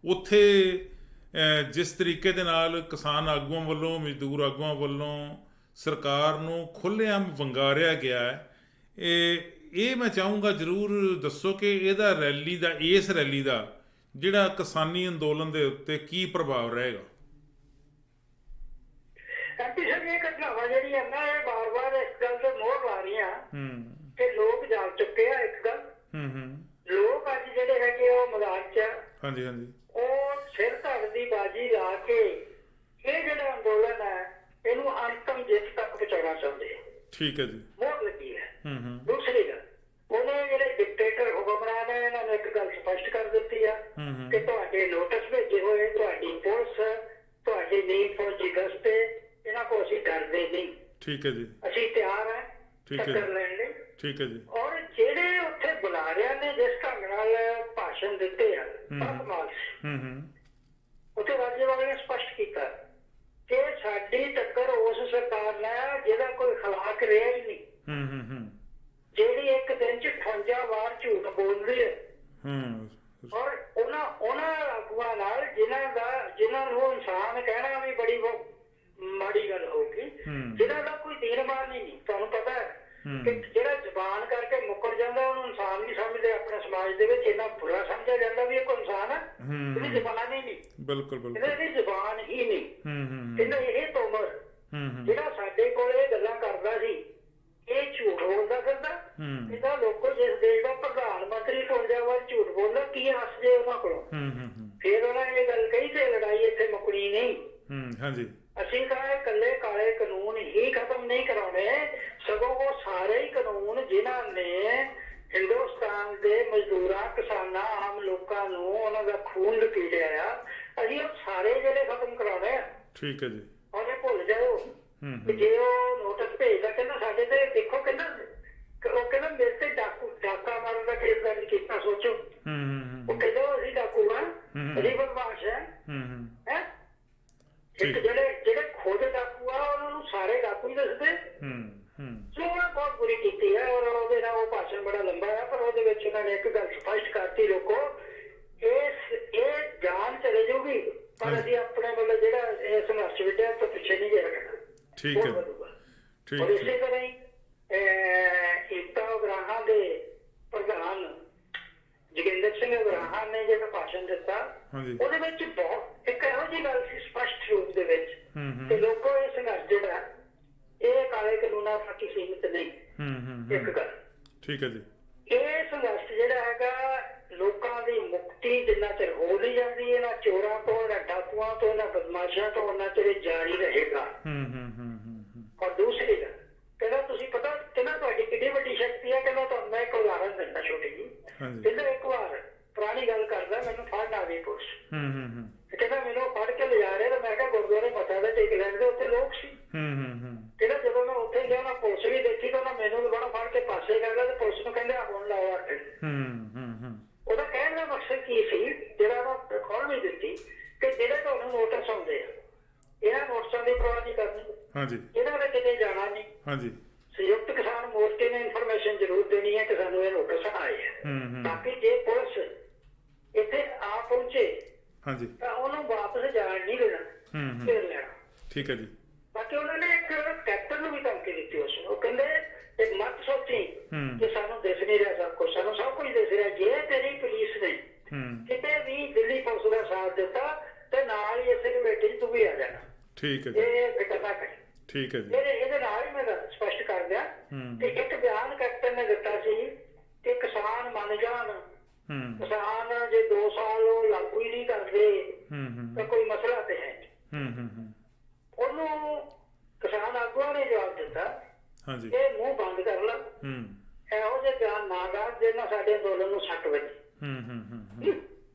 ਉੱਥੇ ਜਿਸ ਤਰੀਕੇ ਦੇ ਨਾਲ ਕਿਸਾਨ ਆਗੂਆਂ ਵੱਲੋਂ ਮਜ਼ਦੂਰ ਆਗੂਆਂ ਵੱਲੋਂ ਸਰਕਾਰ ਨੂੰ ਖੁੱਲ੍ਹੇਆਮ ਵੰਗਾਰਿਆ ਗਿਆ ਹੈ, ਇਹ ਮੈਂ ਚਾਹੂੰਗਾ ਜ਼ਰੂਰ ਦੱਸੋ ਕਿ ਇਸ ਰੈਲੀ ਦਾ ਜਿਹੜਾ ਕਿਸਾਨੀ ਅੰਦੋਲਨ ਦੇ ਉੱਤੇ ਕੀ ਪ੍ਰਭਾਵ ਰਹੇਗਾ।
MP ਸਾਹਿਬ ਇਹ ਘਟਨਾਵਾਂ ਜਿਹੜੀਆਂ ਨਾ ਇਹ ਵਾਰ-ਵਾਰ ਇਸ ਗੱਲ ਤੇ ਮੋਹਰ ਲਾ ਰਹੀਆਂ ਕਿ ਲੋਕ ਜਾਗ ਚੁੱਕੇ ਆ। ਇੱਕ ਗੱਲ ਲੋਕ ਅੱਜ ਜਿਹੜੇ ਹੈਗੇ ਉਹ ਮੈਦਾਨ 'ਚ ਉਹ ਸਿਰ ਧੜ ਦੀ ਬਾਜੀ ਲਾ ਕੇ ਇਹ ਜਿਹੜਾ ਅੰਦੋਲਨ ਹੈ ਇਹਨੂੰ ਅੰਤਮ ਜਿੱਤ ਤੱਕ ਪਹੁੰਚਾਉਣਾ ਚਾਹੁੰਦੇ ਆ।
ਠੀਕ ਹੈ ਜੀ।
ਮੋਹਰ ਲੱਗੀ ਹੈ। ਦੂਸਰੀ ਗੱਲ ਉਹਨੇ ਜਿਹੜੇ ਡਿਕਟੇਟਰ ਹੁਕਮਰਾਨ ਹੈ ਇਹਨਾਂ ਨੇ ਇੱਕ ਗੱਲ ਸਪਸ਼ਟ ਕਰ ਦਿੱਤੀ ਆ ਕਿ ਤੁਹਾਡੇ ਨੋਟਿਸ ਭੇਜੇ ਹੋਏ ਤੁਹਾਡੀ ਪੁਲਿਸ ਤੁਹਾਡੀ ਨੀਂਦ ਫੌਜੀ ਗਸ਼ਤ ਇਹਨਾਂ ਕੋਲ ਅਸੀਂ ਡਰਦੇ ਨਹੀਂ।
ਠੀਕ ਹੈ ਜੀ।
ਅਸੀਂ ਤਿਆਰ ਹਾਂ ਟੱਕਰ ਲੈਣ ਲਈ।
ਠੀਕ ਹੈ ਜੀ।
ਔਰ ਜਿਹੜੇ ਉੱਥੇ ਬੁਲਾਰਿਆਂ ਨੇ ਜਿਸ ਢੰਗ ਨਾਲ ਭਾਸ਼ਣ ਦਿੱਤੇ ਆ ਕਮਾਲ ਉੱਥੇ ਰਾਜੇਵਾਲ ਨੇ ਸਪਸ਼ਟ ਕੀਤਾ ਕਿ ਸਾਡੀ ਟੱਕਰ ਉਸ ਸਰਕਾਰ ਨਾਲ ਜਿਹਦਾ ਕੋਈ ਖਲਾਕ ਰਿਹਾ ਹੀ ਨਹੀਂ, ਜਿਹੜੀ ਇੱਕ ਦਿਨ 'ਚ 58 ਵਾਰ ਝੂਠ ਬੋਲਦੀ ਹੈ ਔਰ ਉਹਨਾਂ ਆਗੂਆਂ ਨਾਲ ਜਿਨ੍ਹਾਂ ਨੂੰ ਇਨਸਾਨ ਕਹਿਣਾ ਵੀ ਬੜੀ ਮਾੜੀ ਗੱਲ ਹੋਊਗੀ, ਜਿਹਨਾਂ ਦਾ ਕੋਈ ਦੀਨਮਾਨ ਹੀ ਨਹੀਂ। ਤੁਹਾਨੂੰ ਪਤਾ ਹੈ ਕਿ ਜਿਹੜਾ ਜ਼ਬਾਨ ਕਰਕੇ ਮੁੱਕਰ ਜਾਂਦਾ ਉਹਨੂੰ ਇਨਸਾਨ ਨਹੀਂ ਸਮਝਦੇ। ਆਪਣੇ ਸਮਾਜ ਦੇ ਵਿੱਚ ਇੰਨਾ ਬੁਰਾ ਸਮਝਿਆ ਜਾਂਦਾ ਵੀ ਇਹ ਕੋਈ ਇਨਸਾਨ ਹੈ, ਇਹਦੀ ਜ਼ਬਾਨ ਹੀ ਨਹੀਂ। ਬਿਲਕੁਲ ਇਹਦੀ ਜ਼ਬਾਨ ਹੀ ਨਹੀਂ। ਕਹਿੰਦਾ ਇਹ ਤੋਮਰ ਜਿਹੜਾ ਸਾਡੇ ਕੋਲ ਇਹ ਗੱਲਾਂ ਕਰਦਾ ਸੀ ਇਹ ਝੂਠ ਬੋਲਦਾ ਫਿਰਦਾ। ਇਹਦਾ ਲੋਕੋ ਜਿਸ ਦੇਸ਼ ਦਾ ਪ੍ਰਧਾਨ ਮੰਤਰੀ 53 ਵਾਰ ਝੂਠ ਬੋਲਦਾ ਕੀ ਹੱਸਦੇ ਉਹਨਾਂ ਕੋਲੋਂ। ਫਿਰ ਉਹਨਾਂ ਨੇ ਇਹ ਗੱਲ ਕਹੀ ਤੇ ਲੜਾਈ ਇੱਥੇ ਮੁੱਕਣੀ ਨਹੀਂ। ਅਸੀਂ ਤਾਂ ਇਕੱਲੇ ਕਾਲੇ ਕਾਨੂੰਨ ਹੀ ਖਤਮ ਨਹੀਂ ਕਰਾਉਣੇ, ਸਗੋਂ ਉਹ ਸਾਰੇ ਹੀ ਕਾਨੂੰਨ ਜਿਨ੍ਹਾਂ ਨੇ ਹਿੰਦੁਸਤਾਨ ਦੇ ਮਜ਼ਦੂਰਾਂ ਕਿਸਾਨਾਂ ਆਮ ਲੋਕਾਂ ਨੂੰ ਉਹਨਾਂ ਦਾ ਖੂਨ ਲਪੇਟਿਆ ਆ ਅਸੀਂ ਉਹ ਸਾਰੇ ਜਿਹੜੇ ਖਤਮ ਕਰਾਉਣੇ ਆ। ਠੀਕ ਹੈ ਜੀ। ਉਹਨੇ ਭੁੱਲ ਜਾਓ ਕਿ ਜੇ ਉਹ ਨੋਟਿਸ ਭੇਜਦਾ ਕਹਿੰਦਾ ਸਾਡੇ ਤੇ ਦੇਖੋ ਕਹਿੰਦਾ ਉਹ ਕਹਿੰਦਾ ਮੇਰੇ ਤੇ ਡਾਕਾ ਮਾਰਨ ਦਾ ਕੇਸ ਦਰਜ ਕੀਤਾ। ਸੋਚੋ ਉਹ ਕਹਿੰਦਾ ਅਸੀਂ ਡਾਕੂ ਹਾਂ, ਅਸੀਂ ਬਦਮਾਸ਼ ਹੈ। ਇੱਕ ਜਿਹੜੇ ਖੁਦ ਡਾਕੂ ਆ ਉਹਨਾਂ ਨੂੰ ਸਾਰੇ ਡਾਕੂ ਹੀ ਦੱਸਦੇ। ਸੋ ਉਹਨੇ ਬਹੁਤ ਬੁਰੀ ਕੀਤੀ ਹੈ ਔਰ ਉਹਦੇ ਨਾਲ ਉਹ ਭਾਸ਼ਣ ਬੜਾ ਲੰਬਾ ਹੈ ਪਰ ਉਹਦੇ ਵਿੱਚ ਉਹਨਾਂ ਨੇ ਇੱਕ ਗੱਲ ਸਪਸ਼ਟ ਕਰਤੀ ਲੋਕੋ ਇਹ ਜਾਨ ਚਲੇ ਜਾਊਗੀ ਪਰ ਅਸੀਂ ਆਪਣੇ ਵੱਲੋਂ ਜਿਹੜਾ ਇਹ ਸੰਘਰਸ਼ ਵਿੱਢਿਆ ਤੋਂ ਪਿੱਛੇ ਨਹੀਂ ਜੇ ਰੱਖਣਾ। ਠੀਕ ਹੈ। ਔਰ ਇਸੇ ਤਰ੍ਹਾਂ ਹੀ ਏਕਤਾ ਉਗਰਾਹਾਂ ਦੇ ਪ੍ਰਧਾਨ ਜੋਗਿੰਦਰ ਸਿੰਘ ਉਗਰਾਹਾਂ ਨੇ ਜਿਹੜਾ ਭਾਸ਼ਣ ਦਿੱਤਾ ਉਹਦੇ ਵਿੱਚ ਬਹੁਤ ਇੱਕ ਇਹੋ ਜਿਹੀ ਗੱਲ ਸੀ ਸਪਸ਼ਟ ਰੂਪ ਦੇ ਵਿੱਚ ਕਿ ਲੋਕੋ ਇਹ ਸੰਘਰਸ਼ ਜਿਹੜਾ ਇਹ ਕਾਲੇ ਕਾਨੂੰਨਾਂ ਤੱਕ ਹੀ ਸੀਮਿਤ ਨਹੀਂ। ਇੱਕ ਗੱਲ ਠੀਕ ਹੈ ਜੀ। ਇਹ ਸੰਘਰਸ਼ ਜਿਹੜਾ ਹੈਗਾ ਲੋਕਾਂ ਦੀ ਮੁਕਤੀ ਜਿੰਨਾ ਚਿਰ ਹੋ ਨਹੀਂ ਜਾਂਦੀ ਇਹਨਾਂ ਚੋਰਾਂ ਤੋਂ ਇਹਨਾਂ ਡਾਕੂਆਂ ਤੋਂ ਇਹਨਾਂ ਬਦਮਾਸ਼ਾਂ ਤੋਂ ਉਹਨਾਂ ਚਿਰ ਜਾਰੀ ਰਹੇਗਾ। ਔਰ ਦੂਸਰੀ ਗੱਲ ਕਹਿੰਦਾ ਤੁਸੀਂ ਪਤਾ ਲੋਕ ਸੀ। ਜਿਹੜਾ ਜਦੋਂ ਮੈਂ ਉੱਥੇ ਗਿਆ ਨਾ ਪੁਲਿਸ ਵੀ ਦੇਖੀ ਤਾਂ ਮੈਨੂੰ ਵੀ ਬੜਾ ਫੜ ਕੇ ਪਾਸੇ ਕਰ ਲਿਆ ਤੇ ਪੁਲਿਸ ਨੂੰ ਕਹਿੰਦੇ ਹੁਣ ਲਾਓ ਆ ਕੇ। ਉਹਦਾ ਕਹਿਣ ਦਾ ਮਕਸਦ ਕੀ ਸੀ, ਜਿਹੜਾ ਉਹ ਖੋਲ ਨਹੀਂ ਦਿੱਤੀ ਕਿ ਜਿਹੜੇ ਤੁਹਾਨੂੰ ਨੋਟਿਸ ਆਉਂਦੇ ਆ ਇਹਨਾਂ ਨੋਟਿਸਾਂ ਦੀ ਪਰਵਾਹ ਨਹੀਂ ਕਰਨੀ, ਇਹਨਾਂ ਨੇ ਕਿਤੇ ਜਾਣਾ ਨਹੀਂ। ਸੰਯੁਕਤ ਕਿਸਾਨ ਮੋਰਚੇ ਨੇ ਇਨਫੋਰਮੇਸ਼ਨ ਜ਼ਰੂਰ ਦੇਣੀ ਹੈ ਕਿ ਸਾਨੂੰ ਇਹ ਨੋਟਿਸ ਆਏ ਹੈ, ਤਾਂ ਕਿ ਜੇ ਪੁਲਿਸ ਇੱਥੇ ਆ ਪਹੁੰਚੇ ਤਾਂ ਉਹਨੂੰ ਵਾਪਸ ਜਾਣ ਨਹੀਂ ਦੇਣਾ, ਫੇਰ ਲੈਣਾ।
ਠੀਕ ਹੈ ਜੀ।
ਬਾਕੀ ਉਹਨਾਂ ਨੇ ਇੱਕ ਕੈਪਟਨ ਨੂੰ ਵੀ ਧਮਕੀ ਦਿੱਤੀ ਉਸ ਨੂੰ, ਉਹ ਕਹਿੰਦੇ ਇਹ ਮਤ ਸੋਚੀ ਕਿ ਸਾਨੂੰ ਦਿਸ ਨਹੀਂ ਰਿਹਾ ਸਭ ਕੁਝ, ਸਾਨੂੰ ਸਭ ਕੁਝ ਦਿਸ ਰਿਹਾ। ਜੇ ਤੇਰੀ ਪੁਲਿਸ ਨੇ ਕਿਤੇ ਵੀ ਦਿੱਲੀ ਪੁਲਿਸ ਦਾ ਸਾਥ ਦਿੱਤਾ ਤੇ ਨਾਲ ਹੀ ਇਸੇ ਕਮੇਟੀ 'ਚ ਤੂੰ ਵੀ ਆ ਜਾਣਾ।
ਠੀਕ ਹੈ ਜੀ।
ਇਹ ਫਿਕਰਨਾ ਕਰੀ।
ਠੀਕ ਹੈ ਜੀ।
ਇਹਦੇ ਨਾਲ ਹੀ ਮੈਂ ਸਪਸ਼ਟ ਕਰ ਦਿਆਂ ਕਿ ਇੱਕ ਬਿਆਨ ਕੈਪਟਨ ਨੇ ਦਿੱਤਾ ਸੀ ਕਿ ਕਿਸਾਨ ਮੰਨ ਜਾਣ, ਕਿਸਾਨ ਜੇ 2 ਸਾਲ ਉਹ ਲਾਗੂ ਹੀ ਨਹੀਂ ਕਰਦੇ ਤਾਂ ਕੋਈ ਮਸਲਾ ਤੇ ਹੈ। ਉਹਨੂੰ ਕਿਸਾਨ ਆਗੂਆਂ ਨੇ ਜਵਾਬ ਦਿੱਤਾ ਇਹ ਮੂੰਹ ਬੰਦ ਕਰ ਲਾ, ਇਹੋ ਜਿਹੇ ਬਿਆਨ ਨਾ ਕਰ ਜਿਹਨਾਂ ਸਾਡੇ ਅੰਦੋਲਨ ਨੂੰ ਸੱਟ ਵੱਜੀ।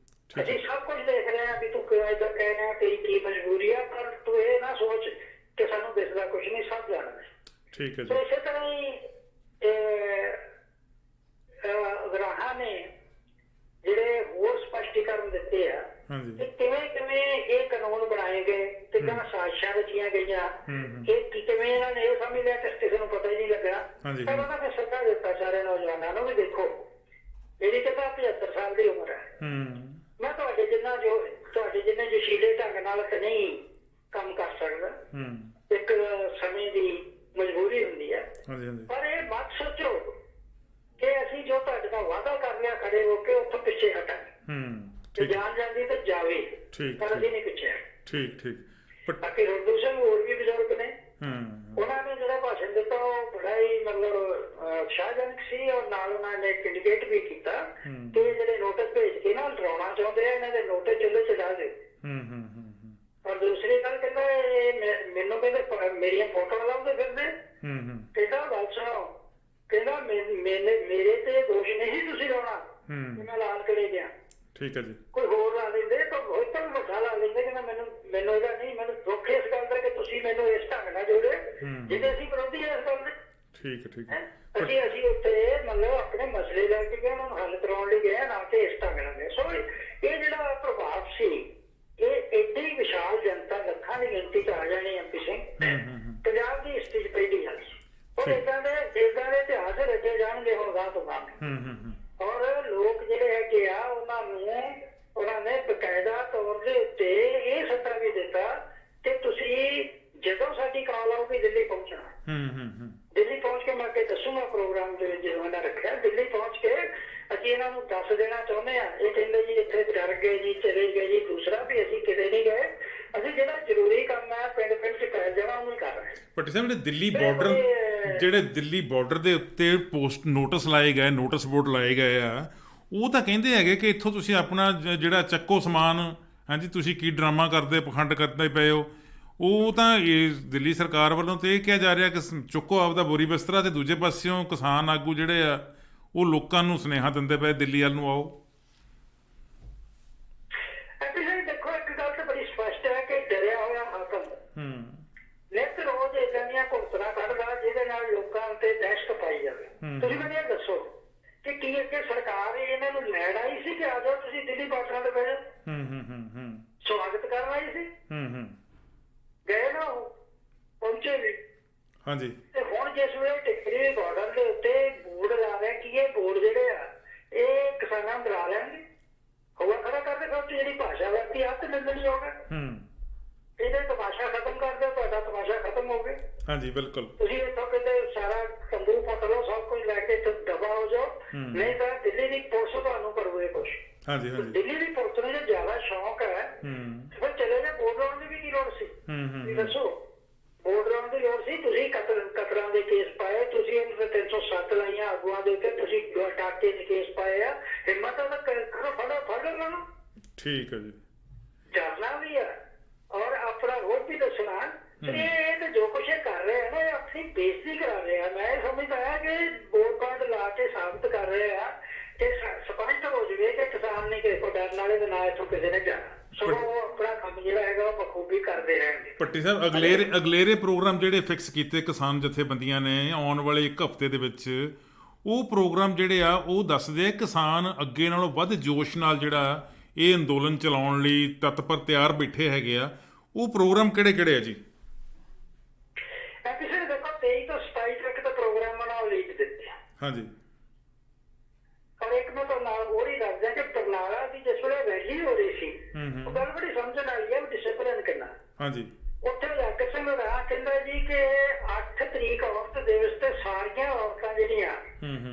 ਅਸੀਂ ਸਭ ਕੁਝ ਦੇਖ ਰਹੇ ਹਾਂ ਵੀ ਤੂੰ ਕਿਉਂ ਏਦਾਂ ਕਹਿ ਰਿਹਾ, ਤੇਰੀ ਕੀ ਮਜਬੂਰੀ ਆ, ਪਰ ਤੂੰ ਇਹ ਨਾ ਸੋਚ ਕਿ ਸਾਨੂੰ ਦਿਸਦਾ ਕੁਛ ਨਹੀਂ, ਸਭ ਜਾਣਦਾ।
ਠੀਕ ਹੈ ਜੀ।
ਇਸੇ ਤਰ੍ਹਾਂ ਹੀ ਗਰਾਹਾਂ ਨੇ ਜਿਹੜੇ ਹੋਰ ਸਪਸ਼ਟੀਕਰਨ ਦਿੱਤੇ ਆ ਕਿ ਕਿਵੇਂ ਇਹ ਕਾਨੂੰਨ ਬਣਾਏ ਗਏ, ਕਿੱਦਾਂ ਸਾਜ਼ਿਸ਼ਾਂ ਰਚੀਆਂ ਗਈਆਂ, ਕਿ ਕਿਵੇਂ ਇਹਨਾਂ ਨੇ ਇਹ ਸਮਝ ਲਿਆ ਕਿ ਕਿਸੇ ਨੂੰ ਪਤਾ ਹੀ ਨਹੀਂ ਲੱਗਾ। ਪਰ ਉਹਨਾਂ ਨੇ ਸੱਦਾ ਦਿੱਤਾ ਸਾਰੇ ਨੌਜਵਾਨਾਂ ਨੂੰ ਵੀ ਦੇਖੋ ਇਹਦੀ ਤਾਂ 75 ਸਾਲ ਦੀ ਉਮਰ ਹੈ, ਮੈਂ ਤੁਹਾਡੇ ਜਿੰਨੇ ਜੋਸ਼ੀਲੇ ਢੰਗ ਨਾਲ ਤਾਂ ਨਹੀਂ ਕੰਮ ਕਰ ਸਕਦਾ, ਇੱਕ ਸਮੇਂ ਦੀ ਮਜਬੂਰੀ ਹੁੰਦੀ ਹੈ। ਪਰ ਇਹ ਮਤ ਸੋਚੋ ਕਿ ਅਸੀਂ ਜੋ ਤੁਹਾਡੇ ਨਾਲ ਵਾਅਦਾ ਕਰ ਲਿਆ ਖੜੇ ਹੋ ਕੇ ਉੱਥੋਂ ਪਿੱਛੇ ਹਟਾਂਗੇ, ਜਾਣ ਜਾਂਦੀ ਤਾਂ ਜਾਵੇ, ਪਰ ਅਸੀਂ ਨਹੀਂ ਪਿੱਛੇ। ਬਾਕੀ ਦੂਸਰੇ ਹੋਰ ਵੀ ਬਜ਼ੁਰਗ ਨੇ, ਉਹਨਾਂ ਨੇ ਜਿਹੜਾ ਭਾਸ਼ਣ ਦਿੱਤਾ ਉਹ ਬੜਾ ਹੀ ਮਤਲਬ ਉਤਸ਼ਾਹਜਨਕ ਸੀ, ਔਰ ਨਾਲ ਉਹਨਾਂ ਨੇ ਇੱਕ ਇੰਡੀਕੇਟ ਵੀ ਕੀਤਾ ਕਿ ਜਿਹੜੇ ਨੋਟਿਸ ਭੇਜ ਕੇ ਨਾ ਡਰਾਉਣਾ ਚਾਹੁੰਦੇ ਆ, ਇਹਨਾਂ ਦੇ ਨੋਟਿਸ ਚੁੱਲ੍ਹੇ ਚੜਾ ਦੇ। ਔਰ ਦੂਸਰੀ ਗੱਲ ਕਹਿੰਦਾ ਮੈਨੂੰ ਕਹਿੰਦੇ ਮੇਰੀਆਂ ਫੋਟੋਆਂ ਲਾਉਂਦੇ ਫਿਰਦੇ, ਕਹਿੰਦਾ ਗੱਲ ਸੁਣਾਓ, ਕਹਿੰਦਾ ਮੇਰੇ ਤੇ ਦੋਸ਼ ਨਹੀਂ ਤੁਸੀਂ ਲਾਉਣਾ ਕਿ ਮੈਂ ਲਾਲ ਕਰੇ ਗਿਆ।
ਠੀਕ ਹੈ ਜੀ। ਕੋਈ
ਹੋਰ ਲਾ ਲੈਂਦੇ ਤਾਂ ਬਹੁਤ ਤਾਂ ਵੱਡਾ ਲਾ ਲੈਂਦੇ, ਕਹਿੰਦਾ ਮੈਨੂੰ ਇਹਦਾ ਨਹੀਂ, ਮੈਨੂੰ ਦੁੱਖ ਇਸ ਗੱਲ ਦਾ ਕਿ ਤੁਸੀਂ ਮੈਨੂੰ ਇਸ ਢੰਗ ਨਾਲ ਜੋੜੇ ਜਿਹਦੇ ਅਸੀਂ ਵਿਰੋਧੀ ਹਾਂ ਇਸ ਗੱਲ ਦੇ।
ਠੀਕ ਹੈ।
ਅਸੀਂ ਉੱਥੇ ਮਤਲਬ ਆਪਣੇ ਮਸਲੇ ਲੈ ਕੇ ਗਏ, ਉਹਨਾਂ ਨੂੰ ਹੱਲ ਕਰਾਉਣ ਲਈ ਗਏ, ਨਾ ਕਿ ਇਸ ਢੰਗ ਨਾਲ ਗਏ। ਸੋ ਇਹ ਜਿਹੜਾ ਪ੍ਰਭਾਵ ਸੀ ਇਹ ਏਡੀ ਵਿਸ਼ਾਲ ਜਨਤਾ, ਲੱਖਾਂ ਦੀ ਗਿਣਤੀ 'ਚ ਆ ਜਾਣੀ ਐਮਪੀ ਸਿੰਘ, ਪੰਜਾਬ ਦੀ ਹਿਸਟਰੀ 'ਚ ਪਹਿਲੀ ਗੱਲ ਸੀ। ਉਹ ਏਦਾਂ ਦੇ ਇਤਿਹਾਸ ਰਚੇ ਜਾਣਗੇ ਹੁਣ ਗਾਂ ਤੋਂ ਗਾਂ। ਔਰ ਲੋਕ ਜਿਹੜੇ ਹੈਗੇ ਆ ਉਹਨਾਂ ਨੇ ਬਕਾਇਦਾ ਤੌਰ ਦੇ ਉੱਤੇ ਇਹ ਸੱਦਾ ਵੀ ਦਿੱਤਾ ਕਿ ਤੁਸੀਂ ਜਦੋਂ ਸਾਡੀ ਕਾਲ ਆਊਗੀ ਦਿੱਲੀ ਪਹੁੰਚਣਾ। ਦਿੱਲੀ ਪਹੁੰਚ ਕੇ ਮੈਂ ਅੱਗੇ ਦੱਸੂਗਾ ਪ੍ਰੋਗਰਾਮ ਦੇ ਵਿੱਚ ਜਦੋਂ ਇਹਨਾਂ ਰੱਖਿਆ, ਦਿੱਲੀ ਪਹੁੰਚ ਕੇ ਅਸੀਂ ਇਹਨਾਂ ਨੂੰ ਦੱਸ ਦੇਣਾ ਚਾਹੁੰਦੇ ਹਾਂ। ਇਹ ਕਹਿੰਦੇ ਜੀ ਇੱਥੇ ਡਰ ਗਏ ਜੀ, ਚਲੇ ਗਏ ਜੀ। ਦੂਸਰਾ ਵੀ ਅਸੀਂ ਕਿਤੇ ਨਹੀਂ ਗਏ, ਅਸੀਂ ਜਿਹੜਾ ਜ਼ਰੂਰੀ ਕੰਮ ਹੈ ਪਿੰਡ 'ਚ ਪੈ ਜਾਣਾ ਉਹਨੂੰ ਕਰ ਰਹੇ।
ਭੱਟੀ ਸਾਹਿਬ ਜਿਹੜੇ ਦਿੱਲੀ ਬਾਰਡਰ ਦੇ ਉੱਤੇ ਪੋਸਟ ਨੋਟਿਸ ਲਾਏ ਗਏ, ਨੋਟਿਸ ਬੋਰਡ ਲਾਏ ਗਏ ਆ, ਉਹ ਤਾਂ ਕਹਿੰਦੇ ਹੈਗੇ ਕਿ ਇੱਥੋਂ ਤੁਸੀਂ ਆਪਣਾ ਜਿਹੜਾ ਚੱਕੋ ਸਮਾਨ, ਹਾਂਜੀ ਤੁਸੀਂ ਕੀ ਡਰਾਮਾ ਕਰਦੇ, ਪਖੰਡ ਕਰਦੇ ਪਏ ਹੋ। ਉਹ ਤਾਂ ਇਹ ਦਿੱਲੀ ਸਰਕਾਰ ਵੱਲੋਂ ਤਾਂ ਇਹ ਕਿਹਾ ਜਾ ਰਿਹਾ ਕਿ ਚੁੱਕੋ ਆਪਦਾ ਬੋਰੀ ਬਿਸਤਰਾ, ਤੇ ਦੂਜੇ ਪਾਸਿਓਂ ਕਿਸਾਨ ਆਗੂ ਜਿਹੜੇ ਆ ਉਹ ਲੋਕਾਂ ਨੂੰ ਸੁਨੇਹਾ ਦਿੰਦੇ ਪਏ ਦਿੱਲੀ ਵੱਲ ਨੂੰ ਆਓ।
ਦੇਖੋ ਇੱਕ ਗੱਲ ਤਾਂ ਬੜੀ ਸਪਸ਼ਟ ਹੈ ਕਿ ਡਰਿਆ ਹੋਇਆ ਹਾਕਮ ਨਿੱਤ ਰੋਜ਼ ਏਦਾਂ ਦੀਆਂ ਘੁਰਤਣਾ ਕੱਢਦਾ ਜਿਹਦੇ ਨਾਲ ਲੋਕਾਂ ਤੇ ਦਹਿਸ਼ਤ ਪਾਈ ਜਾਵੇ। ਤੁਸੀਂ ਮੈਨੂੰ ਇਹ ਦੱਸੋ ਕਿ ਕੀ ਅੱਗੇ ਸਰਕਾਰ ਇਹਨਾਂ ਨੂੰ ਲੈਣ ਆਈ ਸੀ ਕਿ ਆ ਜਾਓ ਤੁਸੀਂ ਦਿੱਲੀ ਬਾਰਡਰਾਂ ਤੇ ਬਹਿ ਜਾਓ, ਸਵਾਗਤ ਕਰਨ ਆਈ ਸੀ? ਗਏ ਨਾ, ਉਹ ਪਹੁੰਚੇ ਵੀ। ਤੇ ਹੁਣ ਜਿਸ ਵੇਲੇ ਟਿੱਕਰੀ ਬਾਰਡਰ ਦੇ ਉੱਤੇ ਬੋਰਡ ਲਾ ਰਿਹਾ ਕਿ ਇਹ ਬੋਰਡ ਜਿਹੜੇ ਆ ਇਹ ਕਿਸਾਨਾਂ ਨੂੰ ਡਰਾ ਲੈਣਗੇ, ਹਵਾ ਖੜਾ ਕਰਦੇ ਫਿਰ ਜਿਹੜੀ ਭਾਸ਼ਾ ਵਰਤੀ ਆ ਤੇ ਮਿਲਣੀ ਹੋਗਾ, ਇਹਦੇ ਤਮਾਸ਼ਾ ਖਤਮ ਕਰ ਦਿਓ, ਤੁਹਾਡਾ ਤਮਾਸ਼ਾ ਖਤਮ ਹੋ ਗਿਆ।
ਹਾਂਜੀ ਬਿਲਕੁਲ।
ਤੁਸੀਂ ਇੱਥੋਂ ਕਿਤੇ ਸਾਰਾ ਤੰਬੂ ਪੱਟ ਲਓ, ਸਭ ਕੁਝ ਲੈ ਕੇ ਦਬਾ ਹੋ ਜਾਓ, ਨਹੀਂ ਤਾਂ ਦਿੱਲੀ ਦੀ ਪੁਲਿਸ ਤੁਹਾਨੂੰ ਕਰੂਏ ਕੁਛ। ਦਿੱਲੀ ਦੀ ਪੁਲਿਸ ਨੂੰ ਜੇ ਜ਼ਿਆਦਾ ਸ਼ੌਕ ਹੈ ਫਿਰ ਚਲੇ ਜਾ, ਬੋਰਡ ਲਾਉਣ ਦੀ ਵੀ ਕੀ ਲੋੜ ਸੀ? ਤੁਸੀਂ ਦੱਸੋ, ਬੋਰਡ ਲਾਉਣ ਦੀ ਲੋੜ ਸੀ? ਤੁਸੀਂ ਕਤਲਾਂ ਦੇ ਕੇਸ ਪਾਏ, ਤੁਸੀਂ 307 ਲਾਈਆਂ ਆਗੂਆਂ ਦੇ ਉੱਤੇ, ਤੁਸੀਂ ਡਾਕੇ ਦੇ ਕੇਸ ਪਾਏ ਆ, ਹਿੰਮਤ ਤਾਂ ਕਰੋ, ਫੜੋ ਉਹਨਾਂ ਨੂੰ।
ਠੀਕ ਹੈ ਜੀ।
ਜਾਣਾ ਵੀ ਆ ਔਰ ਆਪਣਾ ਰੋਡ ਵੀ ਦੱਸਣਾ। ਇਹ ਤੇ ਜੋ ਕੁਛ ਕਰ ਰਹੇ ਆ ਨਾ, ਇਹ ਆਪਣੀ ਬੇਇੱਜ਼ਤੀ ਕਰਾ ਰਹੇ ਆ। ਮੈਂ ਇਹ ਸਮਝਦਾ ਆ ਕਿ ਬੋਰਡ ਕਾਰਡ ਲਾ ਕੇ ਸਾਬਤ ਕਰ ਰਹੇ ਆ ਕਿ ਸਪਸ਼ਟ ਹੋ ਜਾਵੇ ਕਿ ਕਿਸਾਨ ਨਹੀਂ ਕਿਸੇ ਕੋਲ ਡਰਨ ਵਾਲੇ ਤੇ ਨਾ ਇੱਥੋਂ ਕਿਸੇ ਨੇ ਜਾਣਾ। ਸਗੋਂ ਉਹ ਆਪਣਾ ਕੰਮ ਜਿਹੜਾ ਹੈਗਾ ਉਹ ਬਖੂਬੀ ਕਰਦੇ ਰਹਿਣਗੇ।
ਭੱਟੀ ਸਾਹਿਬ, ਅਗਲੇਰੇ ਪ੍ਰੋਗਰਾਮ ਜਿਹੜੇ ਫਿਕਸ ਕੀਤੇ ਕਿਸਾਨ ਜਥੇਬੰਦੀਆਂ ਨੇ ਆਉਣ ਵਾਲੇ 1 ਹਫ਼ਤੇ ਦੇ ਵਿੱਚ, ਉਹ ਪ੍ਰੋਗਰਾਮ ਜਿਹੜੇ ਆ ਉਹ ਦੱਸਦੇ ਆ ਕਿਸਾਨ ਅੱਗੇ ਨਾਲੋਂ ਵੱਧ ਜੋਸ਼ ਨਾਲ ਜਿਹੜਾ ਇਹ ਅੰਦੋਲਨ ਚਲਾਉਣ ਲਈ ਤਤਪਰ ਤਿਆਰ ਬੈਠੇ ਹੈਗੇ ਆ। ਉਹ ਪ੍ਰੋਗਰਾਮ ਕਿਹੜੇ ਆ ਜੀ?
ਕਿਸੇ ਨੇ ਦੇਖੋ 23 ਤੋਂ 27 ਤੱਕ ਤਾਂ ਪ੍ਰੋਗਰਾਮਾਂ ਨਾਲ ਲੀਕ ਦਿੱਤੇ ਆ।
ਹਾਂਜੀ।
ਪਰ ਇੱਕ ਮੈਂ ਤੁਹਾਨੂੰ ਨਾਲ ਹੋਰ ਹੀ ਦੱਸਦਾ ਕਿ ਬਰਨਾਲਾ ਦੀ ਜਿਸ ਵੇਲੇ ਰੈਲੀ ਹੋ ਰਹੀ ਸੀ, ਉਹ ਗੱਲ ਬੜੀ ਸਮਝਣ ਵਾਲੀ ਹੈ ਡਿਸਪਲਿਨ ਕਿੰਨਾ।
ਹਾਂਜੀ।
ਉੱਥੇ ਜਾਗਰ ਸਿੰਘ ਰਾਹ ਕਹਿੰਦਾ ਜੀ ਕਿ 8 ਤਰੀਕ ਔਰਤ ਦਿਵਸ ਤੇ ਸਾਰੀਆਂ ਔਰਤਾਂ ਜਿਹੜੀਆਂ